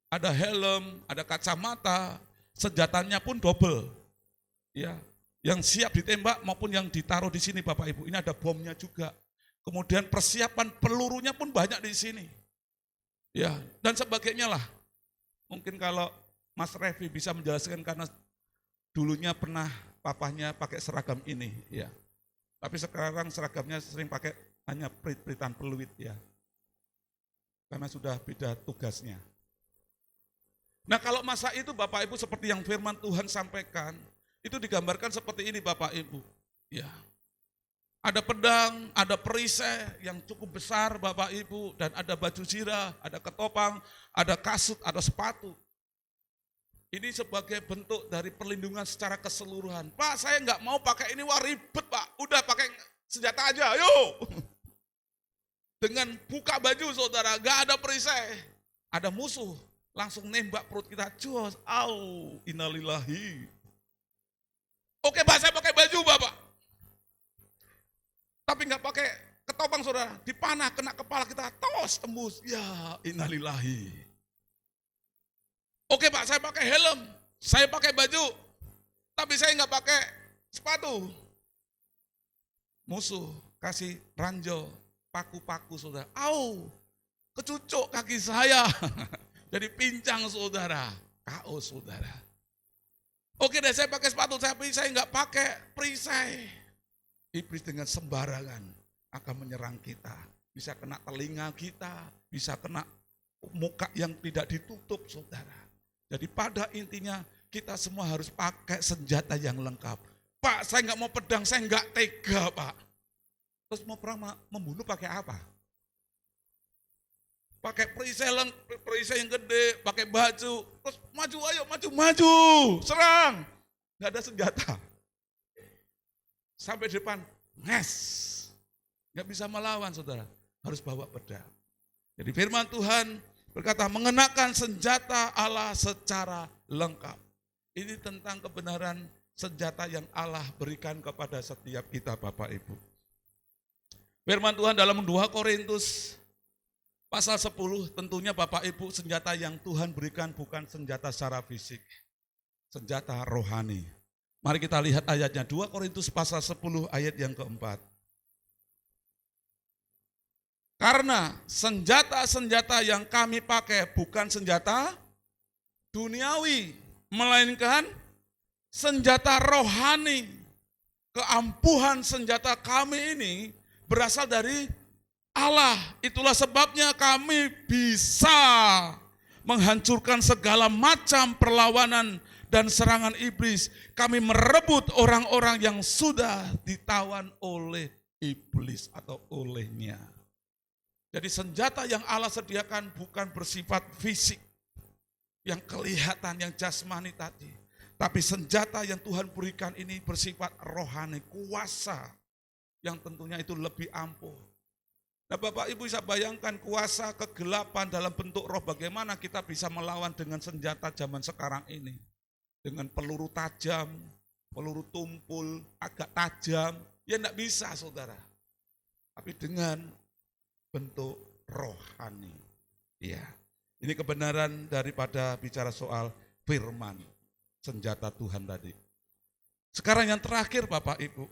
ada helm, ada kacamata, senjatanya pun double. Ya, yang siap ditembak maupun yang ditaruh di sini Bapak Ibu. Ini ada bomnya juga. Kemudian persiapan pelurunya pun banyak di sini. Ya, dan sebagainya lah. Mungkin kalau Mas Revi bisa menjelaskan karena dulunya pernah papahnya pakai seragam ini, ya. Tapi sekarang seragamnya sering pakai hanya perit-peritan peluit, ya. Karena sudah beda tugasnya. Nah, kalau masa itu Bapak Ibu seperti yang firman Tuhan sampaikan, itu digambarkan seperti ini Bapak Ibu. Ya. Ada pedang, ada perisai yang cukup besar Bapak Ibu, dan ada baju zirah, ada ketopang, ada kasut, ada sepatu. Ini sebagai bentuk dari perlindungan secara keseluruhan. Pak, saya nggak mau pakai ini, wah ribet Pak. Udah pakai senjata aja, yuk. Dengan buka baju saudara, nggak ada perisai. Ada musuh, langsung nembak perut kita. Jos, au, innalillahi. Oke Pak, saya pakai baju Bapak. Tapi nggak pakai ketopang saudara. Dipanah, kena kepala kita, tos, tembus. Ya, innalillahi. Oke Pak, saya pakai helm, saya pakai baju, tapi saya nggak pakai sepatu. Musuh kasih ranjau, paku-paku saudara. Au, kecucuk kaki saya, jadi pincang saudara, KO saudara. Oke deh, saya pakai sepatu, tapi saya nggak pakai perisai. Iblis dengan sembarangan akan menyerang kita. Bisa kena telinga kita, bisa kena muka yang tidak ditutup saudara. Jadi pada intinya kita semua harus pakai senjata yang lengkap. Pak, saya nggak mau pedang, saya nggak tega Pak. Terus mau perang membunuh pakai apa? Pakai perisai yang gede, pakai baju. Terus maju, ayo maju, serang. Nggak ada senjata. Sampai depan, nges. Nggak bisa melawan saudara, harus bawa pedang. Jadi firman Tuhan berkata mengenakan senjata Allah secara lengkap. Ini tentang kebenaran senjata yang Allah berikan kepada setiap kita Bapak Ibu. Firman Tuhan dalam 2 Korintus pasal 10, tentunya Bapak Ibu senjata yang Tuhan berikan bukan senjata secara fisik. Senjata rohani. Mari kita lihat ayatnya, 2 Korintus pasal 10 ayat yang keempat. Karena senjata-senjata yang kami pakai bukan senjata duniawi, melainkan senjata rohani. Keampuhan senjata kami ini berasal dari Allah. Itulah sebabnya kami bisa menghancurkan segala macam perlawanan dan serangan iblis. Kami merebut orang-orang yang sudah ditawan oleh iblis atau olehnya. Jadi senjata yang Allah sediakan bukan bersifat fisik, yang kelihatan, yang jasmani tadi. Tapi senjata yang Tuhan berikan ini bersifat rohani, kuasa yang tentunya itu lebih ampuh. Nah Bapak Ibu bisa bayangkan kuasa kegelapan dalam bentuk roh, bagaimana kita bisa melawan dengan senjata zaman sekarang ini. Dengan peluru tajam, peluru tumpul, agak tajam, ya enggak bisa saudara. Tapi dengan bentuk rohani. Ya, ini kebenaran daripada bicara soal firman, senjata Tuhan tadi. Sekarang yang terakhir Bapak Ibu.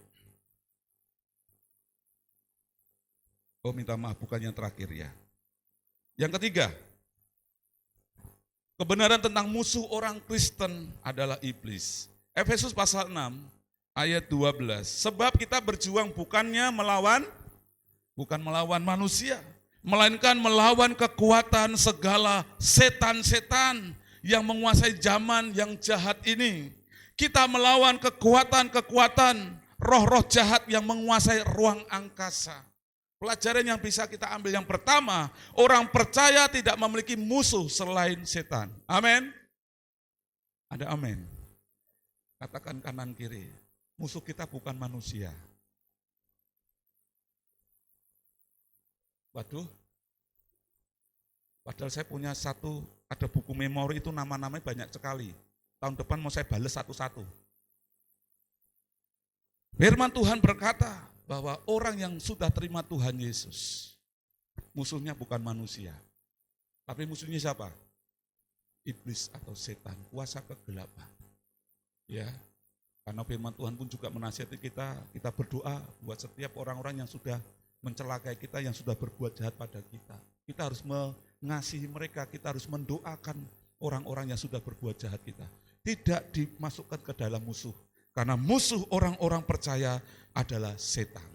Oh minta maaf, bukan yang terakhir ya. Yang ketiga, kebenaran tentang musuh orang Kristen adalah iblis. Efesus pasal 6 ayat 12. Sebab kita berjuang bukan melawan manusia, melainkan melawan kekuatan segala setan-setan yang menguasai zaman yang jahat ini. Kita melawan kekuatan-kekuatan roh-roh jahat yang menguasai ruang angkasa. Pelajaran yang bisa kita ambil yang pertama, orang percaya tidak memiliki musuh selain setan. Amin. Ada amin. Katakan kanan kiri, musuh kita bukan manusia. Waduh, padahal saya punya ada buku memori itu nama-namanya banyak sekali. Tahun depan mau saya balas satu-satu. Firman Tuhan berkata bahwa orang yang sudah terima Tuhan Yesus, musuhnya bukan manusia. Tapi musuhnya siapa? Iblis atau setan, kuasa kegelapan. Ya. Karena firman Tuhan pun juga menasihati kita berdoa buat setiap orang-orang yang sudah mencelakai kita, yang sudah berbuat jahat pada kita. Kita harus mengasihi mereka, kita harus mendoakan orang-orang yang sudah berbuat jahat kita. Tidak dimasukkan ke dalam musuh. Karena musuh orang-orang percaya adalah setan.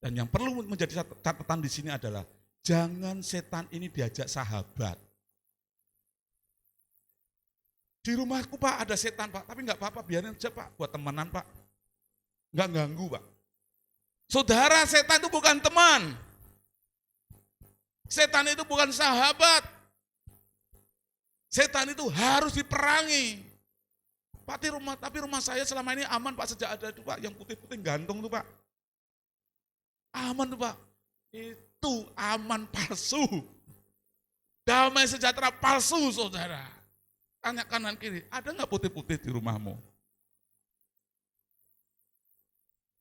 Dan yang perlu menjadi catatan di sini adalah jangan setan ini diajak sahabat. Di rumahku Pak ada setan Pak, tapi enggak apa-apa, biarin aja Pak, buat temenan Pak. Enggak ganggu Pak. Saudara, setan itu bukan teman. Setan itu bukan sahabat. Setan itu harus diperangi. Pak, tapi rumah saya selama ini aman Pak, sejak ada itu Pak, yang putih-putih gantung tuh Pak. Aman tuh Pak. Itu aman palsu. Damai sejahtera palsu saudara. Tanya kanan kiri, ada nggak putih-putih di rumahmu?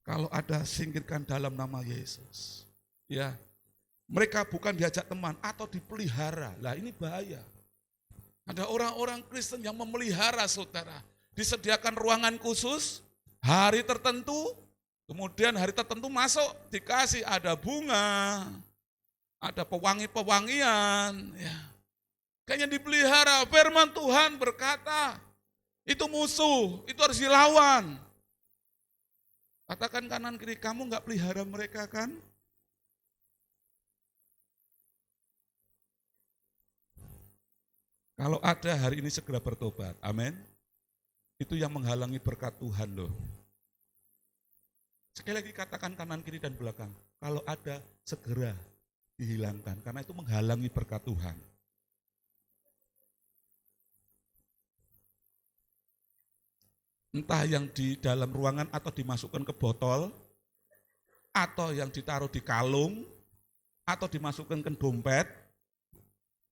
Kalau ada, singkirkan dalam nama Yesus. Ya, mereka bukan diajak teman atau dipelihara. Lah ini bahaya. Ada orang-orang Kristen yang memelihara saudara. Disediakan ruangan khusus, hari tertentu, kemudian hari tertentu masuk, dikasih ada bunga, ada pewangi-pewangian. Ya. Kayaknya dipelihara. Firman Tuhan berkata, itu musuh, itu harus dilawan. Katakan kanan kiri, kamu enggak pelihara mereka kan? Kalau ada hari ini segera bertobat, amin. Itu yang menghalangi berkat Tuhan loh. Sekali lagi katakan kanan kiri dan belakang, kalau ada segera dihilangkan, karena itu menghalangi berkat Tuhan. Entah yang di dalam ruangan atau dimasukkan ke botol, atau yang ditaruh di kalung, atau dimasukkan ke dompet,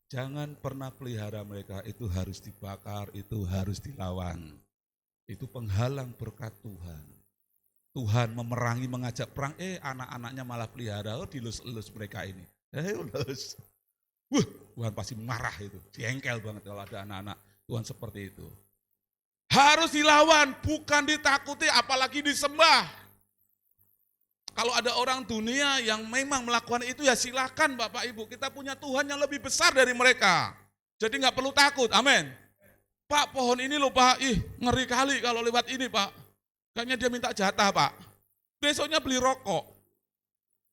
jangan pernah pelihara mereka, itu harus dibakar, itu harus dilawan. Itu penghalang berkat Tuhan. Tuhan memerangi, mengajak perang, anak-anaknya malah pelihara, dilus-elus mereka ini. Elus. Tuhan pasti marah itu, jengkel banget kalau ada anak-anak Tuhan seperti itu. Harus dilawan, bukan ditakuti, apalagi disembah. Kalau ada orang dunia yang memang melakukan itu, ya silakan Bapak Ibu, kita punya Tuhan yang lebih besar dari mereka. Jadi nggak perlu takut, amin. Pak, pohon ini loh Pak, ngeri kali kalau lewat ini Pak. Kayaknya dia minta jatah Pak. Besoknya beli rokok.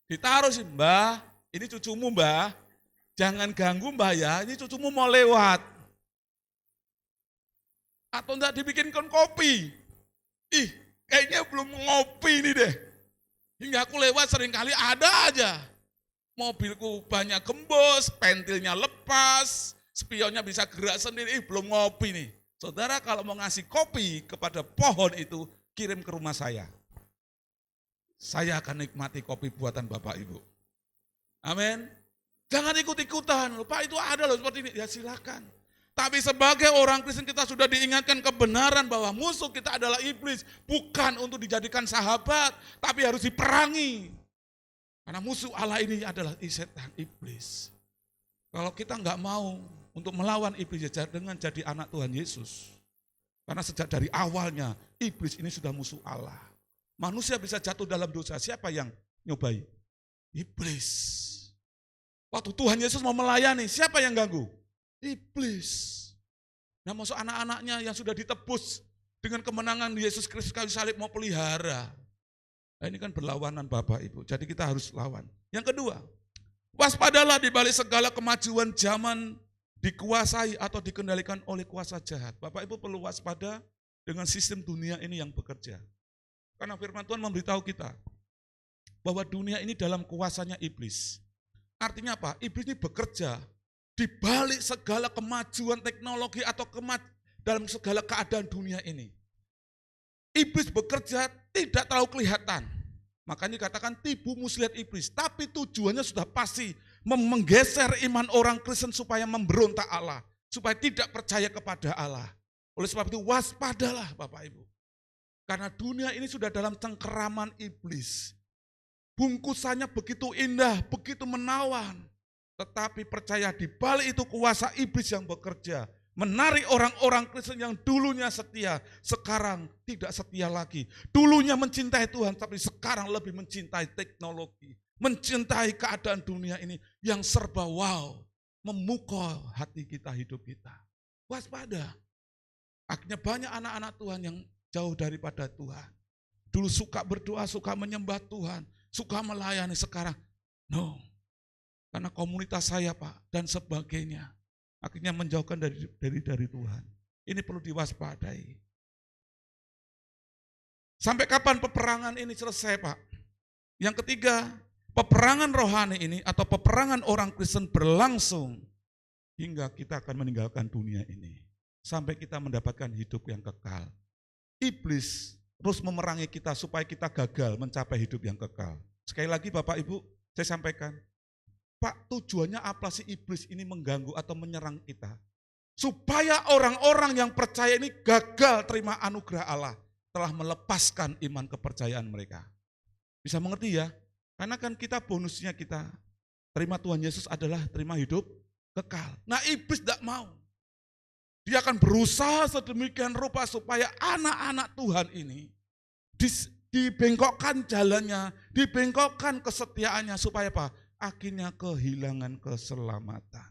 Ditaruh sih, Mbah, ini cucumu Mbah. Jangan ganggu Mbah ya, ini cucumu mau lewat. Atau enggak dibikinkan kopi. Kayaknya belum ngopi nih deh. Hingga aku lewat seringkali ada aja. Mobilku banyak gembos, pentilnya lepas, spionnya bisa gerak sendiri, belum ngopi nih. Saudara kalau mau ngasih kopi kepada pohon itu, kirim ke rumah saya. Saya akan nikmati kopi buatan Bapak Ibu. Amin. Jangan ikut-ikutan, Pak itu ada loh seperti ini, ya silakan. Tapi sebagai orang Kristen kita sudah diingatkan kebenaran bahwa musuh kita adalah iblis. Bukan untuk dijadikan sahabat, tapi harus diperangi. Karena musuh Allah ini adalah setan, iblis. Kalau kita nggak mau untuk melawan iblis dengan jadi anak Tuhan Yesus. Karena sejak dari awalnya iblis ini sudah musuh Allah. Manusia bisa jatuh dalam dosa, siapa yang nyobai? Iblis. Waktu Tuhan Yesus mau melayani, siapa yang ganggu? Iblis. Nah maksud anak-anaknya yang sudah ditebus dengan kemenangan Yesus Kristus kayu salib mau pelihara. Nah, ini kan berlawanan Bapak Ibu, jadi kita harus lawan. Yang kedua, waspadalah di balik segala kemajuan zaman dikuasai atau dikendalikan oleh kuasa jahat. Bapak Ibu perlu waspada dengan sistem dunia ini yang bekerja. Karena firman Tuhan memberitahu kita bahwa dunia ini dalam kuasanya iblis. Artinya apa? Iblis ini bekerja di balik segala kemajuan teknologi atau dalam segala keadaan dunia ini. Iblis bekerja tidak terlalu kelihatan. Makanya dikatakan tipu muslihat iblis. Tapi tujuannya sudah pasti menggeser iman orang Kristen supaya memberontak Allah. Supaya tidak percaya kepada Allah. Oleh sebab itu waspadalah Bapak Ibu. Karena dunia ini sudah dalam cengkeraman iblis. Bungkusannya begitu indah, begitu menawan. Tetapi percaya di balik itu kuasa iblis yang bekerja menarik orang-orang Kristen yang dulunya setia, sekarang tidak setia lagi. Dulunya mencintai Tuhan, tapi sekarang lebih mencintai teknologi, mencintai keadaan dunia ini yang serba wow, memukul hati kita, hidup kita. Waspada. Akhirnya banyak anak-anak Tuhan yang jauh daripada Tuhan. Dulu suka berdoa, suka menyembah Tuhan, suka melayani, sekarang no. Karena komunitas saya Pak dan sebagainya. Akhirnya menjauhkan dari Tuhan. Ini perlu diwaspadai. Sampai kapan peperangan ini selesai Pak? Yang ketiga, peperangan rohani ini atau peperangan orang Kristen berlangsung hingga kita akan meninggalkan dunia ini. Sampai kita mendapatkan hidup yang kekal. Iblis terus memerangi kita supaya kita gagal mencapai hidup yang kekal. Sekali lagi Bapak Ibu, saya sampaikan, Pak, tujuannya apa sih iblis ini mengganggu atau menyerang kita? Supaya orang-orang yang percaya ini gagal terima anugerah Allah, telah melepaskan iman kepercayaan mereka. Bisa mengerti ya? Karena kan kita bonusnya kita terima Tuhan Yesus adalah terima hidup kekal. Nah iblis tidak mau. Dia akan berusaha sedemikian rupa supaya anak-anak Tuhan ini dibengkokkan jalannya, dibengkokkan kesetiaannya supaya apa? Akhirnya kehilangan keselamatan.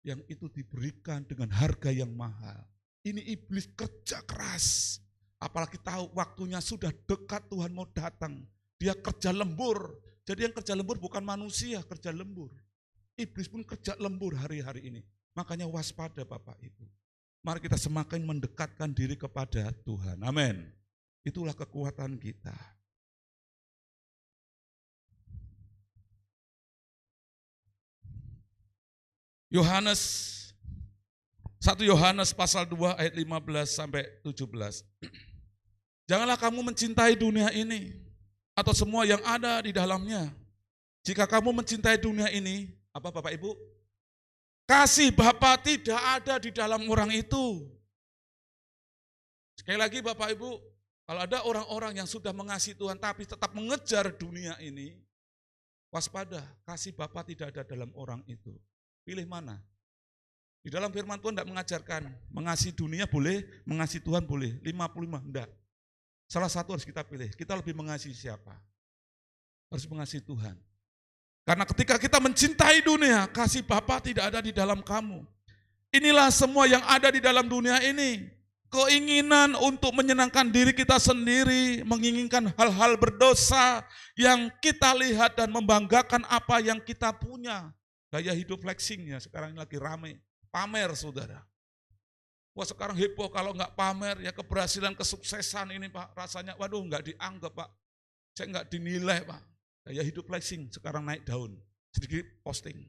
Yang itu diberikan dengan harga yang mahal. Ini iblis kerja keras. Apalagi tahu waktunya sudah dekat Tuhan mau datang. Dia kerja lembur. Jadi yang kerja lembur bukan manusia, kerja lembur. Iblis pun kerja lembur hari-hari ini. Makanya waspada Bapak Ibu. Mari kita semakin mendekatkan diri kepada Tuhan. Amin. Itulah kekuatan kita. Yohanes 1 Yohanes pasal 2 ayat 15 sampai 17. Janganlah kamu mencintai dunia ini atau semua yang ada di dalamnya. Jika kamu mencintai dunia ini, apa Bapak Ibu? Kasih Bapa tidak ada di dalam orang itu. Sekali lagi Bapak Ibu, kalau ada orang-orang yang sudah mengasihi Tuhan tapi tetap mengejar dunia ini, waspada, kasih Bapa tidak ada dalam orang itu. Pilih mana? Di dalam firman Tuhan tidak mengajarkan, mengasihi dunia boleh, mengasihi Tuhan boleh, 55, enggak. Salah satu harus kita pilih, kita lebih mengasihi siapa? Harus mengasihi Tuhan. Karena ketika kita mencintai dunia, kasih Bapa tidak ada di dalam kamu. Inilah semua yang ada di dalam dunia ini. Keinginan untuk menyenangkan diri kita sendiri, menginginkan hal-hal berdosa yang kita lihat dan membanggakan apa yang kita punya. Gaya hidup flexingnya sekarang lagi rame, pamer saudara. Wah sekarang heboh kalau nggak pamer ya keberhasilan, kesuksesan ini Pak. Rasanya waduh nggak dianggap Pak, saya nggak dinilai Pak. Gaya hidup flexing sekarang naik daun, sedikit posting,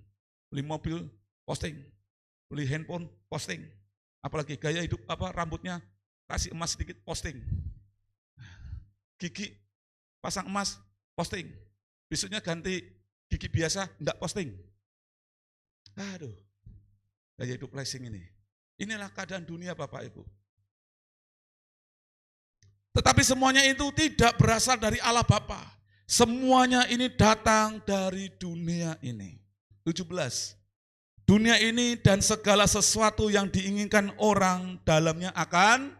beli mobil posting, beli handphone posting, apalagi gaya hidup apa rambutnya kasih emas sedikit posting, gigi pasang emas posting, besoknya ganti gigi biasa enggak posting. Aduh, gaya hidup flexing ini. Inilah keadaan dunia Bapak Ibu. Tetapi semuanya itu tidak berasal dari Allah Bapa. Semuanya ini datang dari dunia ini. 17. Dunia ini dan segala sesuatu yang diinginkan orang dalamnya akan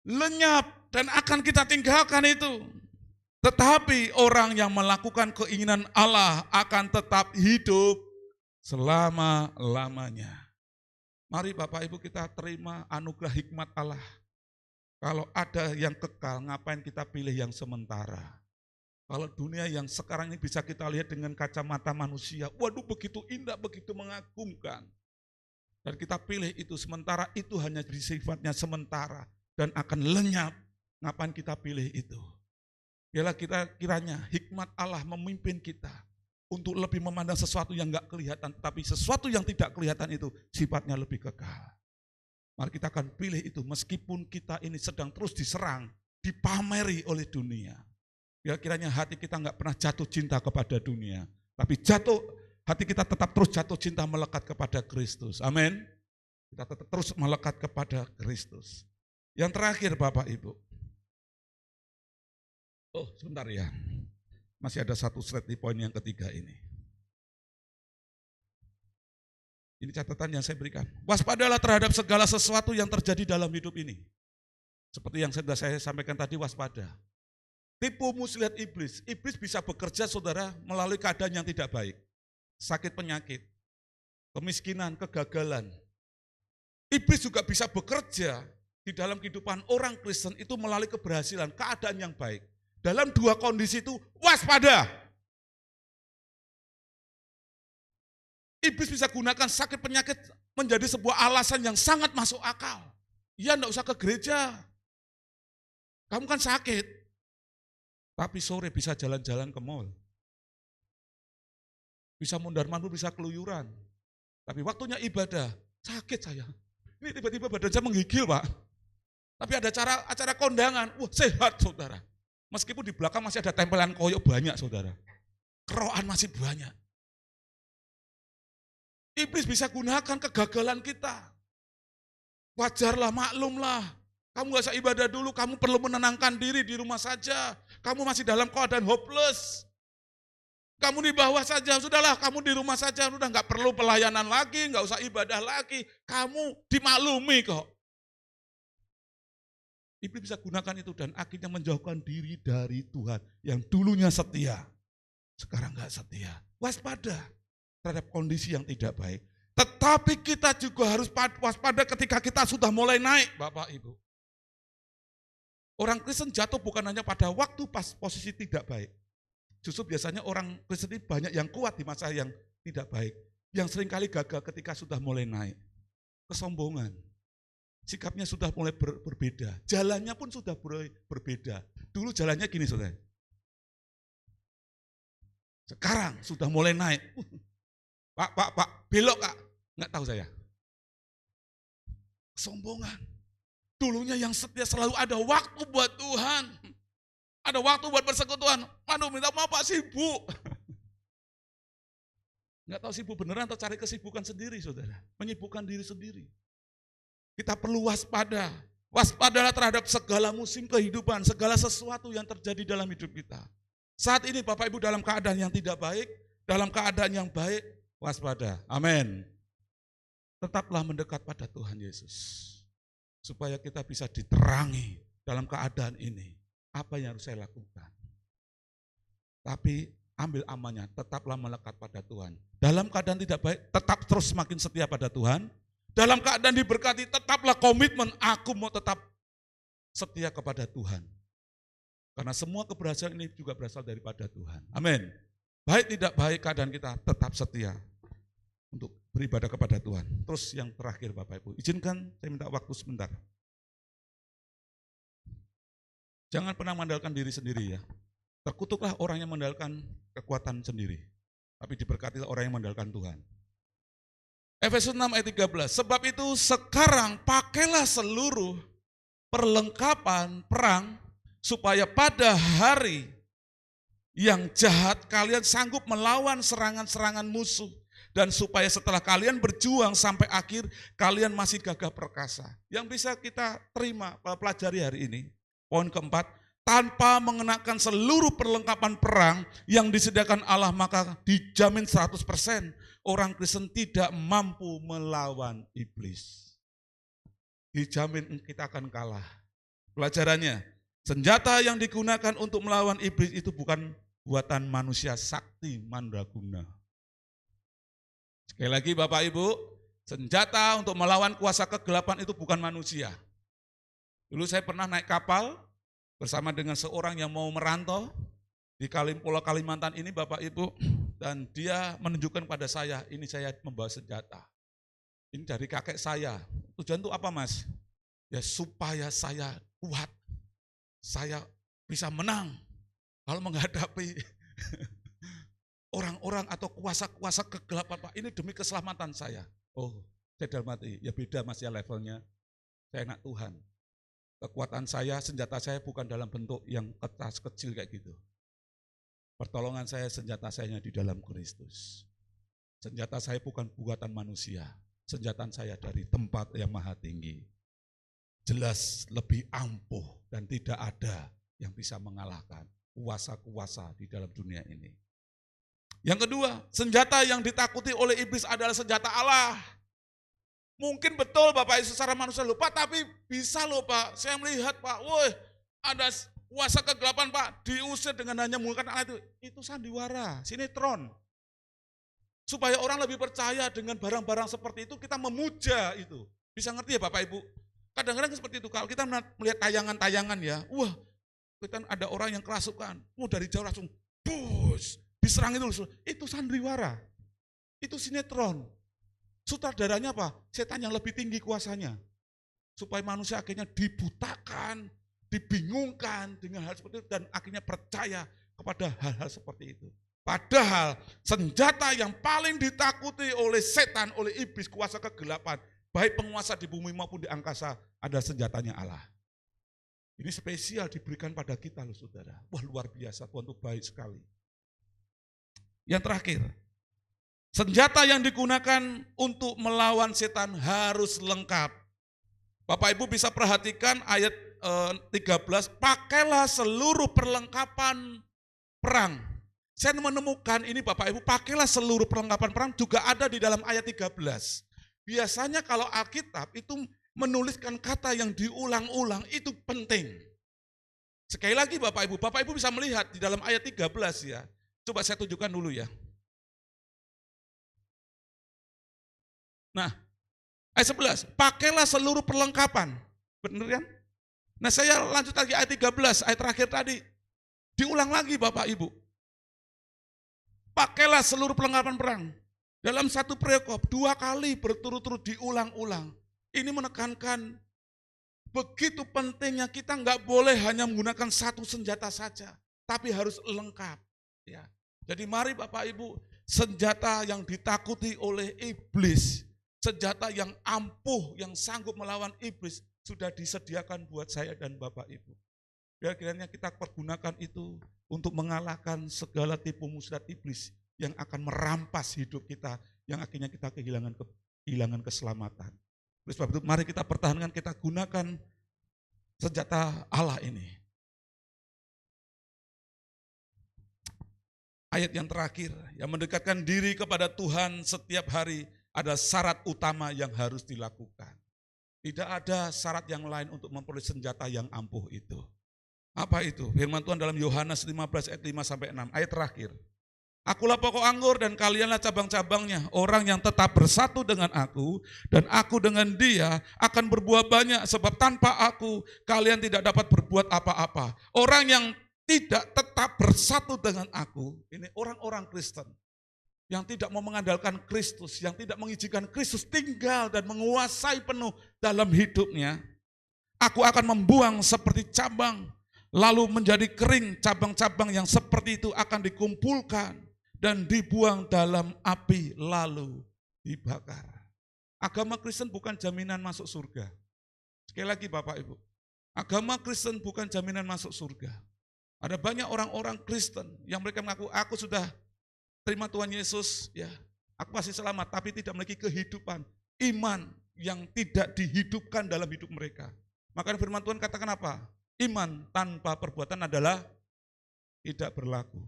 lenyap dan akan kita tinggalkan itu. Tetapi orang yang melakukan keinginan Allah akan tetap hidup selama-lamanya. Mari Bapak Ibu kita terima anugerah hikmat Allah. Kalau ada yang kekal, ngapain kita pilih yang sementara? Kalau dunia yang sekarang ini bisa kita lihat dengan kacamata manusia, waduh begitu indah, begitu mengagumkan. Dan kita pilih itu sementara, itu hanya sifatnya sementara dan akan lenyap. Ngapain kita pilih itu? Biarlah kita kiranya hikmat Allah memimpin kita untuk lebih memandang sesuatu yang enggak kelihatan, tapi sesuatu yang tidak kelihatan itu sifatnya lebih kekal. Mari kita akan pilih itu meskipun kita ini sedang terus diserang, dipameri oleh dunia. Biar kiranya hati kita enggak pernah jatuh cinta kepada dunia, tapi hati kita tetap terus jatuh cinta melekat kepada Kristus. Amin. Kita tetap terus melekat kepada Kristus. Yang terakhir Bapak Ibu. Oh sebentar ya, masih ada satu slide di poin yang ketiga ini. Ini catatan yang saya berikan. Waspadalah terhadap segala sesuatu yang terjadi dalam hidup ini. Seperti yang sudah saya sampaikan tadi, waspada. Tipu muslihat iblis. Iblis bisa bekerja, saudara, melalui keadaan yang tidak baik. Sakit penyakit, kemiskinan, kegagalan. Iblis juga bisa bekerja di dalam kehidupan orang Kristen itu melalui keberhasilan, keadaan yang baik. Dalam dua kondisi itu, waspada. Iblis bisa gunakan sakit penyakit menjadi sebuah alasan yang sangat masuk akal. Ya enggak usah ke gereja. Kamu kan sakit. Tapi sore bisa jalan-jalan ke mall. Bisa mondar-mandir, bisa keluyuran. Tapi waktunya ibadah, sakit saya. Ini tiba-tiba badan saya menggigil, Pak. Tapi ada acara kondangan, wah sehat saudara. Meskipun di belakang masih ada tempelan koyok banyak saudara. Kerokan masih banyak. Iblis bisa gunakan kegagalan kita. Wajarlah, maklumlah. Kamu gak usah ibadah dulu, kamu perlu menenangkan diri di rumah saja. Kamu masih dalam keadaan hopeless. Kamu di bawah saja, sudahlah kamu di rumah saja, sudah gak perlu pelayanan lagi, gak usah ibadah lagi. Kamu dimaklumi kok. Iblis bisa gunakan itu dan akhirnya menjauhkan diri dari Tuhan. Yang dulunya setia, sekarang gak setia. Waspada terhadap kondisi yang tidak baik. Tetapi kita juga harus waspada ketika kita sudah mulai naik, Bapak Ibu. Orang Kristen jatuh bukan hanya pada waktu pas posisi tidak baik. Justru biasanya orang Kristen ini banyak yang kuat di masa yang tidak baik. Yang seringkali gagal ketika sudah mulai naik. Kesombongan. Sikapnya sudah mulai berbeda. Jalannya pun sudah berbeda. Dulu jalannya gini saudara. Sekarang sudah mulai naik. Pak, belok Kak. Enggak tahu saya. Kesombongan. Dulunya yang setia selalu ada waktu buat Tuhan. Ada waktu buat persekutuan. Aduh minta maaf Pak, sibuk. Enggak tahu sibuk beneran atau cari kesibukan sendiri saudara. Menyibukkan diri sendiri. Kita perlu waspada. Waspadalah terhadap segala musim kehidupan. Segala sesuatu yang terjadi dalam hidup kita. Saat ini Bapak Ibu dalam keadaan yang tidak baik. Dalam keadaan yang baik. Waspada. Amin. Tetaplah mendekat pada Tuhan Yesus. Supaya kita bisa diterangi dalam keadaan ini. Apa yang harus saya lakukan? Tapi ambil amannya, tetaplah melekat pada Tuhan. Dalam keadaan tidak baik, tetap terus semakin setia pada Tuhan. Dalam keadaan diberkati, tetaplah komitmen, aku mau tetap setia kepada Tuhan. Karena semua keberhasilan ini juga berasal daripada Tuhan. Amin. Baik tidak baik keadaan kita, tetap setia untuk beribadah kepada Tuhan. Terus yang terakhir Bapak Ibu, izinkan saya minta waktu sebentar. Jangan pernah mengandalkan diri sendiri ya. Terkutuklah orang yang mengandalkan kekuatan sendiri. Tapi diberkatilah orang yang mengandalkan Tuhan. Efesus 6 ayat 13, sebab itu sekarang pakailah seluruh perlengkapan perang supaya pada hari yang jahat kalian sanggup melawan serangan-serangan musuh. Dan supaya setelah kalian berjuang sampai akhir, kalian masih gagah perkasa. Yang bisa kita terima, pelajari hari ini. Poin keempat, tanpa mengenakan seluruh perlengkapan perang yang disediakan Allah, maka dijamin 100% orang Kristen tidak mampu melawan iblis. Dijamin kita akan kalah. Pelajarannya, senjata yang digunakan untuk melawan iblis itu bukan buatan manusia sakti mandraguna. Sekali lagi Bapak Ibu, senjata untuk melawan kuasa kegelapan itu bukan manusia. Dulu saya pernah naik kapal bersama dengan seorang yang mau merantau di Pulau Kalimantan ini Bapak Ibu. Dan dia menunjukkan pada saya, ini saya membawa senjata. Ini dari kakek saya. Tujuan itu apa Mas? Ya supaya saya kuat, saya bisa menang kalau menghadapi orang-orang atau kuasa-kuasa kegelapan, Pak, ini demi keselamatan saya. Oh, saya dalam hati, ya beda Mas ya levelnya. Saya anak Tuhan. Kekuatan saya, senjata saya bukan dalam bentuk yang kertas kecil kayak gitu. Pertolongan saya, senjata saya di dalam Kristus. Senjata saya bukan buatan manusia. Senjata saya dari tempat yang maha tinggi. Jelas lebih ampuh dan tidak ada yang bisa mengalahkan kuasa-kuasa di dalam dunia ini. Yang kedua, senjata yang ditakuti oleh iblis adalah senjata Allah. Mungkin betul Bapak Ibu secara manusia lupa, tapi bisa loh Pak. Saya melihat Pak, woi ada kuasa kegelapan Pak, diusir dengan hanya menggunakan Allah itu. Itu sandiwara, sinetron. Supaya orang lebih percaya dengan barang-barang seperti itu, kita memuja itu. Bisa ngerti ya Bapak Ibu? Kadang-kadang seperti itu, kalau kita melihat tayangan-tayangan ya, wah kita ada orang yang kerasukan, mau dari jauh langsung, bus, diserang itu sandiwara, itu sinetron. Sutradaranya apa? Setan yang lebih tinggi kuasanya. Supaya manusia akhirnya dibutakan, dibingungkan dengan hal seperti itu, dan akhirnya percaya kepada hal-hal seperti itu. Padahal senjata yang paling ditakuti oleh setan, oleh iblis, kuasa kegelapan, baik penguasa di bumi maupun di angkasa, adalah senjatanya Allah. Ini spesial diberikan pada kita loh saudara. Wah luar biasa, Tuhan itu baik sekali. Yang terakhir, senjata yang digunakan untuk melawan setan harus lengkap. Bapak Ibu bisa perhatikan ayat 13, pakailah seluruh perlengkapan perang. Saya menemukan ini Bapak Ibu, pakailah seluruh perlengkapan perang juga ada di dalam ayat 13. Biasanya kalau Alkitab itu menuliskan kata yang diulang-ulang itu penting. Sekali lagi Bapak Ibu bisa melihat di dalam ayat 13 ya. Coba saya tunjukkan dulu ya. Nah, ayat 11, pakailah seluruh perlengkapan. Benar kan? Nah saya lanjut lagi ayat 13, ayat terakhir tadi. Diulang lagi Bapak Ibu. Pakailah seluruh perlengkapan perang. Dalam satu perikop, 2 kali berturut-turut diulang-ulang. Ini menekankan begitu pentingnya kita nggak boleh hanya menggunakan satu senjata saja. Tapi harus lengkap. Ya. Jadi mari Bapak Ibu, senjata yang ditakuti oleh iblis, senjata yang ampuh, yang sanggup melawan iblis, sudah disediakan buat saya dan Bapak Ibu. Biar kiranya kita pergunakan itu untuk mengalahkan segala tipu muslihat iblis yang akan merampas hidup kita, yang akhirnya kita kehilangan keselamatan. Oleh sebab itu mari kita pertahankan, kita gunakan senjata Allah ini. Ayat yang terakhir, yang mendekatkan diri kepada Tuhan setiap hari adalah syarat utama yang harus dilakukan. Tidak ada syarat yang lain untuk memperoleh senjata yang ampuh itu. Apa itu? Firman Tuhan dalam Yohanes 15 ayat 5-6, ayat terakhir. Akulah pokok anggur dan kalianlah cabang-cabangnya. Orang yang tetap bersatu dengan aku dan aku dengan dia akan berbuah banyak, sebab tanpa aku kalian tidak dapat berbuat apa-apa. Orang yang tidak tetap bersatu dengan aku, ini orang-orang Kristen yang tidak mau mengandalkan Kristus, yang tidak mengizinkan Kristus tinggal dan menguasai penuh dalam hidupnya, aku akan membuang seperti cabang, lalu menjadi kering. Cabang-cabang yang seperti itu akan dikumpulkan dan dibuang dalam api, lalu dibakar. Agama Kristen bukan jaminan masuk surga. Sekali lagi Bapak Ibu, agama Kristen bukan jaminan masuk surga. Ada banyak orang-orang Kristen yang mereka mengaku, aku sudah terima Tuhan Yesus, ya, aku pasti selamat, tapi tidak memiliki kehidupan, iman yang tidak dihidupkan dalam hidup mereka. Maka firman Tuhan katakan apa? Iman tanpa perbuatan adalah tidak berlaku.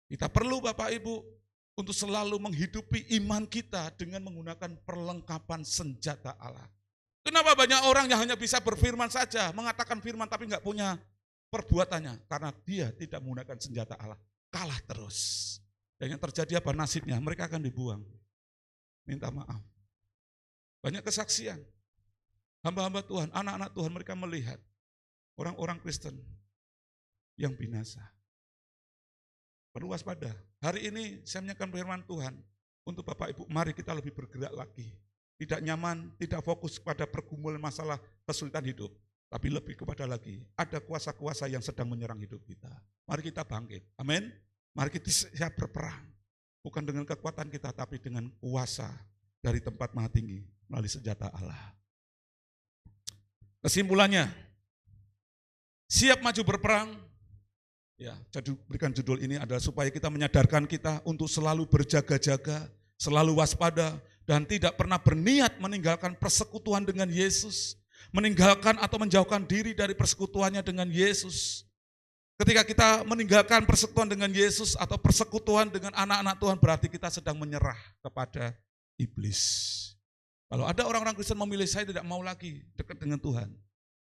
Kita perlu Bapak Ibu untuk selalu menghidupi iman kita dengan menggunakan perlengkapan senjata Allah. Kenapa banyak orang yang hanya bisa berfirman saja, mengatakan firman tapi nggak punya perbuatannya? Karena dia tidak menggunakan senjata Allah. Kalah terus. Dan yang terjadi apa nasibnya? Mereka akan dibuang. Minta maaf. Banyak kesaksian. Hamba-hamba Tuhan, anak-anak Tuhan, mereka melihat orang-orang Kristen yang binasa. Perlu waspada. Hari ini saya menyampaikan firman Tuhan untuk Bapak Ibu, mari kita lebih bergerak lagi. Tidak nyaman, tidak fokus pada pergumulan masalah kesulitan hidup. Tapi lebih kepada lagi, ada kuasa-kuasa yang sedang menyerang hidup kita. Mari kita bangkit, amin. Mari kita siap berperang. Bukan dengan kekuatan kita, tapi dengan kuasa dari tempat maha tinggi melalui senjata Allah. Kesimpulannya, siap maju berperang. Ya, jadi berikan judul ini adalah supaya kita menyadarkan kita untuk selalu berjaga-jaga, selalu waspada, dan tidak pernah berniat meninggalkan persekutuan dengan Yesus. Meninggalkan atau menjauhkan diri dari persekutuannya dengan Yesus. Ketika kita meninggalkan persekutuan dengan Yesus atau persekutuan dengan anak-anak Tuhan, berarti kita sedang menyerah kepada iblis. Kalau ada orang-orang Kristen memilih saya tidak mau lagi dekat dengan Tuhan,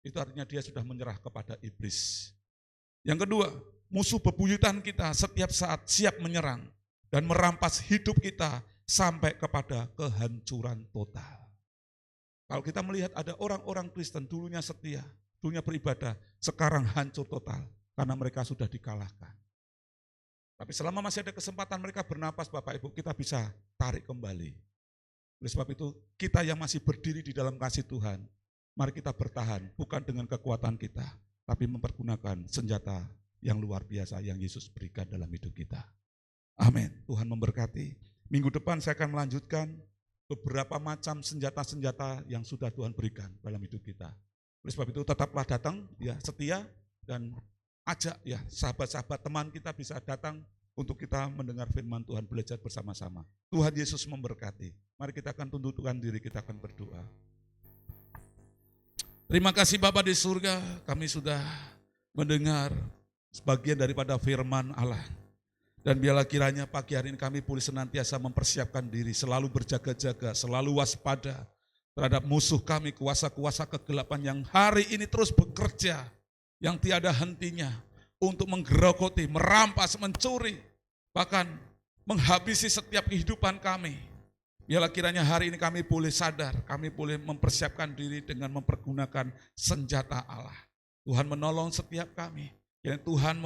itu artinya dia sudah menyerah kepada iblis. Yang kedua, musuh bebuyutan kita setiap saat siap menyerang dan merampas hidup kita sampai kepada kehancuran total. Kalau kita melihat ada orang-orang Kristen dulunya setia, dulunya beribadah, sekarang hancur total. Karena mereka sudah dikalahkan. Tapi selama masih ada kesempatan mereka bernapas, Bapak Ibu, kita bisa tarik kembali. Oleh sebab itu, kita yang masih berdiri di dalam kasih Tuhan, mari kita bertahan, bukan dengan kekuatan kita, tapi mempergunakan senjata yang luar biasa yang Yesus berikan dalam hidup kita. Amin. Tuhan memberkati. Minggu depan saya akan melanjutkan beberapa macam senjata-senjata yang sudah Tuhan berikan dalam hidup kita. Oleh sebab itu, tetaplah datang, ya, setia, dan ajak ya sahabat-sahabat teman kita bisa datang untuk kita mendengar firman Tuhan, belajar bersama-sama. Tuhan Yesus memberkati. Mari kita akan tundukkan diri, kita akan berdoa. Terima kasih Bapa di surga, kami sudah mendengar sebagian daripada firman Allah. Dan biarlah kiranya pagi hari ini kami boleh senantiasa mempersiapkan diri, selalu berjaga-jaga, selalu waspada terhadap musuh kami, kuasa-kuasa kegelapan yang hari ini terus bekerja, yang tiada hentinya untuk menggerogoti, merampas, mencuri, bahkan menghabisi setiap kehidupan kami. Biarlah kiranya hari ini kami boleh sadar, kami boleh mempersiapkan diri dengan mempergunakan senjata Allah. Tuhan menolong setiap kami, yang Tuhan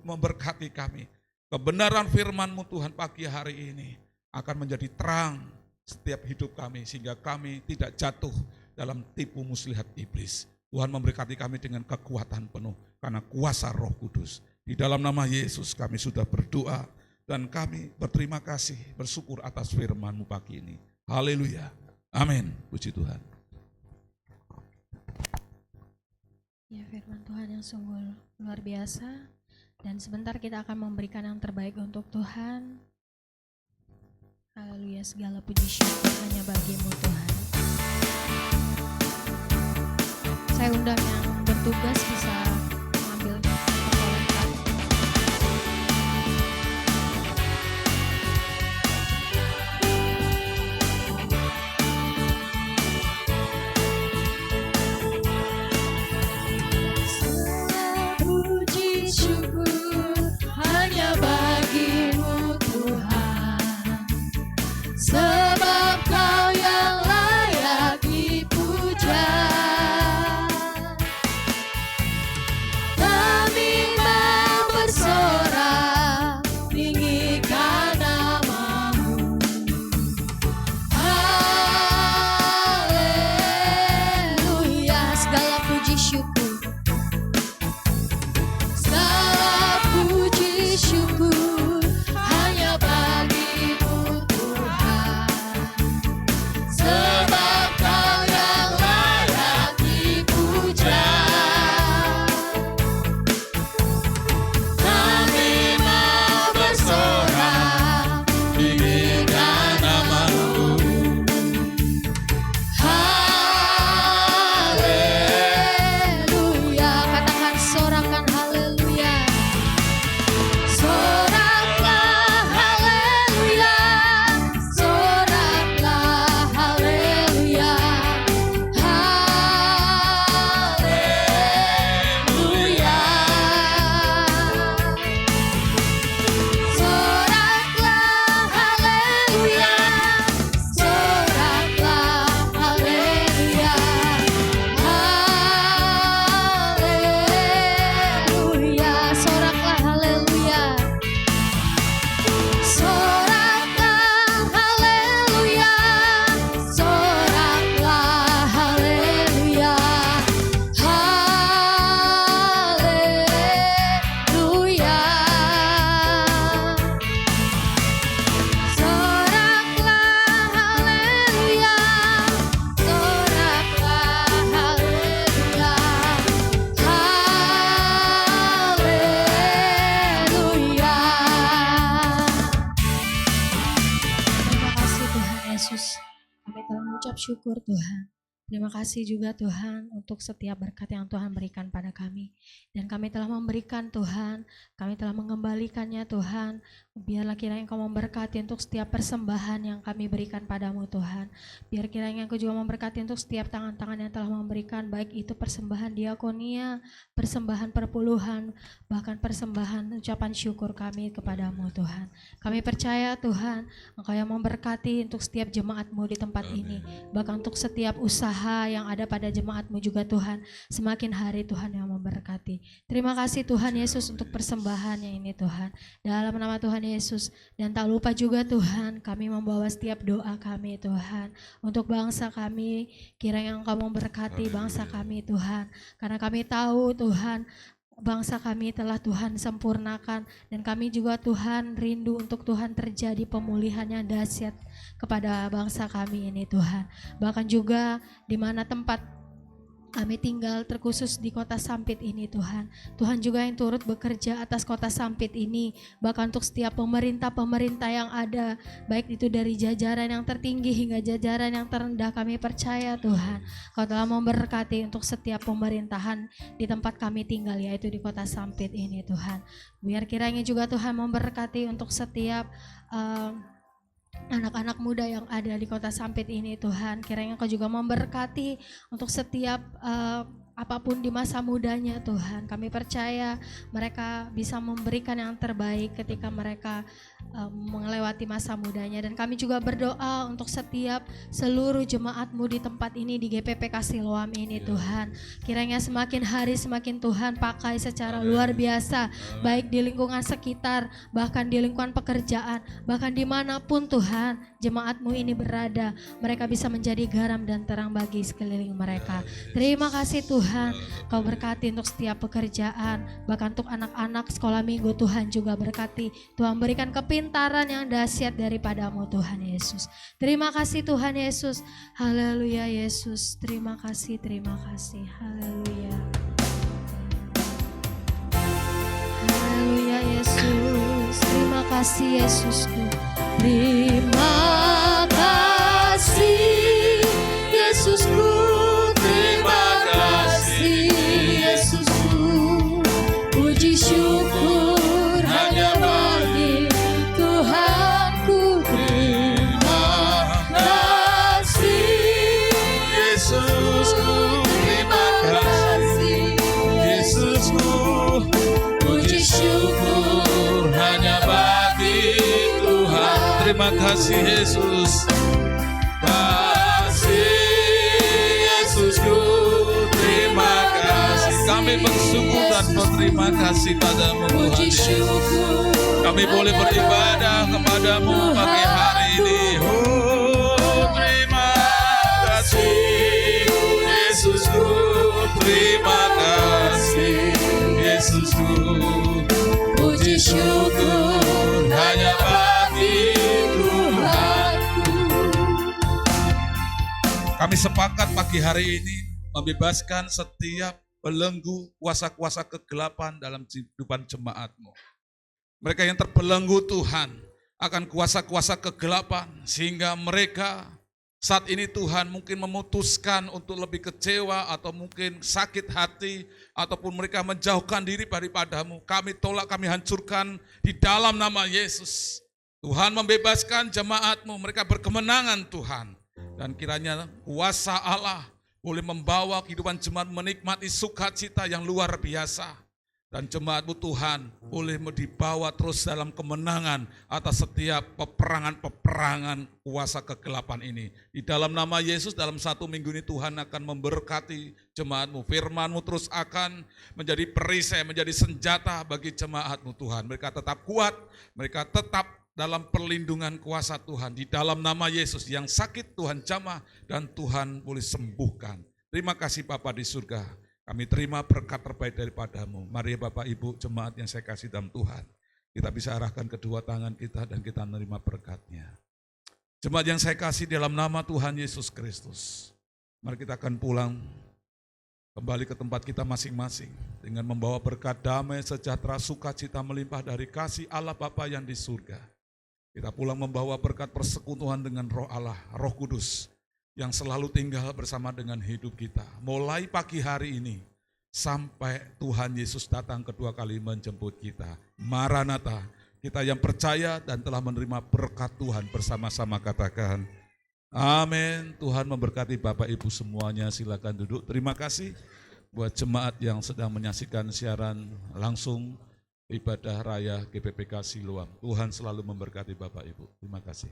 memberkati kami. Kebenaran firman-Mu Tuhan pagi hari ini akan menjadi terang setiap hidup kami, sehingga kami tidak jatuh dalam tipu muslihat iblis. Tuhan memberkati kami dengan kekuatan penuh karena kuasa Roh Kudus. Di dalam nama Yesus kami sudah berdoa dan kami berterima kasih, bersyukur atas firman-Mu pagi ini. Haleluya. Amin. Puji Tuhan. Ya, firman Tuhan yang sungguh luar biasa. Dan sebentar kita akan memberikan yang terbaik untuk Tuhan. Haleluya, segala puji syukur hanya bagi-Mu Tuhan. Saya undang yang bertugas bisa mengambil pertolongan. Puji syukur hanya bagi-Mu Tuhan, sebab Kau yang layak dipuja. Syukur Tuhan. Terima kasih juga Tuhan untuk setiap berkat yang Tuhan berikan pada kami. Dan kami telah memberikan Tuhan, kami telah mengembalikannya Tuhan. Biarlah kiranya Engkau memberkati untuk setiap persembahan yang kami berikan padamu Tuhan. Biar kiranya Engkau juga memberkati untuk setiap tangan-tangan yang telah memberikan, baik itu persembahan diakonia, persembahan perpuluhan, bahkan persembahan ucapan syukur kami kepadamu Tuhan. Kami percaya Tuhan, Engkau yang memberkati untuk setiap jemaat-Mu di tempat ini, bahkan untuk setiap usaha yang ada pada jemaat-Mu juga Tuhan, semakin hari Tuhan yang memberkati. Terima kasih Tuhan Yesus untuk persembahannya ini Tuhan, dalam nama Tuhan Yesus. Dan tak lupa juga Tuhan, kami membawa setiap doa kami Tuhan, untuk bangsa kami, kiranya Engkau memberkati bangsa kami Tuhan, karena kami tahu Tuhan, bangsa kami telah Tuhan sempurnakan, dan kami juga Tuhan rindu untuk Tuhan terjadi pemulihan yang dahsyat kepada bangsa kami ini Tuhan. Bahkan juga di mana tempat kami tinggal terkhusus di kota Sampit ini Tuhan. Tuhan juga yang turut bekerja atas kota Sampit ini, bahkan untuk setiap pemerintah-pemerintah yang ada, baik itu dari jajaran yang tertinggi hingga jajaran yang terendah. Kami percaya Tuhan, Kau telah memberkati untuk setiap pemerintahan di tempat kami tinggal, yaitu di kota Sampit ini Tuhan. Biar kiranya juga Tuhan memberkati untuk setiap anak-anak muda yang ada di kota Sampit ini Tuhan. Kiranya Kau juga memberkati untuk setiap apapun di masa mudanya Tuhan. Kami percaya mereka bisa memberikan yang terbaik ketika mereka melewati masa mudanya. Dan kami juga berdoa untuk setiap seluruh jemaat-Mu di tempat ini, di GPP Kasiloam ini Tuhan. Kiranya semakin hari semakin Tuhan pakai secara luar biasa, baik di lingkungan sekitar, bahkan di lingkungan pekerjaan, bahkan dimanapun Tuhan jemaat-Mu ini berada, mereka bisa menjadi garam dan terang bagi sekeliling mereka. Terima kasih Tuhan, Kau berkati untuk setiap pekerjaan, bahkan untuk anak-anak sekolah minggu Tuhan juga berkati. Tuhan berikan kepintaran yang dahsyat daripada-Mu Tuhan Yesus. Terima kasih Tuhan Yesus. Haleluya Yesus. Terima kasih, terima kasih. Haleluya. Haleluya Yesus. Terima kasih Yesusku. Terima kasih Yesusku. Terima kasih Yesusku. Puji syukur hanya bagi Tuhanku. Terima kasih Yesusku. Terima kasih Yesusku. Puji syukur hanya bagi Tuhan. Terima kasih Yesus. Kasih Yesusku. Terima kasih. Kami bersyukur dan berterima kasih padamu Tuhan Yesus. Kami boleh beribadah kepadamu pagi hari ini. Oh, terima kasih Yesusku. Terima kasih Yesusku. Puji syukur hanya bagi Tuhanku. Kami sepakat pagi hari ini membebaskan setiap belenggu kuasa-kuasa kegelapan dalam kehidupan jemaat-Mu. Mereka yang terbelenggu Tuhan akan kuasa-kuasa kegelapan, sehingga mereka saat ini Tuhan mungkin memutuskan untuk lebih kecewa atau mungkin sakit hati, ataupun mereka menjauhkan diri daripada-Mu. Kami tolak, kami hancurkan di dalam nama Yesus. Tuhan membebaskan jemaat-Mu, mereka berkemenangan Tuhan. Dan kiranya kuasa Allah boleh membawa kehidupan jemaat menikmati sukacita yang luar biasa. Dan jemaat-Mu Tuhan boleh dibawa terus dalam kemenangan atas setiap peperangan-peperangan kuasa kegelapan ini. Di dalam nama Yesus, dalam satu minggu ini Tuhan akan memberkati jemaat-Mu. Firman-Mu terus akan menjadi perisai, menjadi senjata bagi jemaat-Mu Tuhan. Mereka tetap kuat, mereka tetap dalam perlindungan kuasa Tuhan. Di dalam nama Yesus, yang sakit Tuhan jamah dan Tuhan boleh sembuhkan. Terima kasih Bapa di surga. Kami terima berkat terbaik daripada-Mu. Mari Bapak Ibu jemaat yang saya kasih dalam Tuhan, kita bisa arahkan kedua tangan kita dan kita menerima berkat-Nya. Jemaat yang saya kasih dalam nama Tuhan Yesus Kristus, mari kita akan pulang kembali ke tempat kita masing-masing dengan membawa berkat damai, sejahtera, sukacita melimpah dari kasih Allah Bapa yang di surga. Kita pulang membawa berkat persekutuan dengan Roh Allah, Roh Kudus, yang selalu tinggal bersama dengan hidup kita. Mulai pagi hari ini sampai Tuhan Yesus datang kedua kali menjemput kita. Maranatha, kita yang percaya dan telah menerima berkat Tuhan bersama-sama katakan amin. Tuhan memberkati Bapak Ibu semuanya, silakan duduk. Terima kasih buat jemaat yang sedang menyaksikan siaran langsung ibadah raya GPPK Siloam. Tuhan selalu memberkati Bapak Ibu. Terima kasih.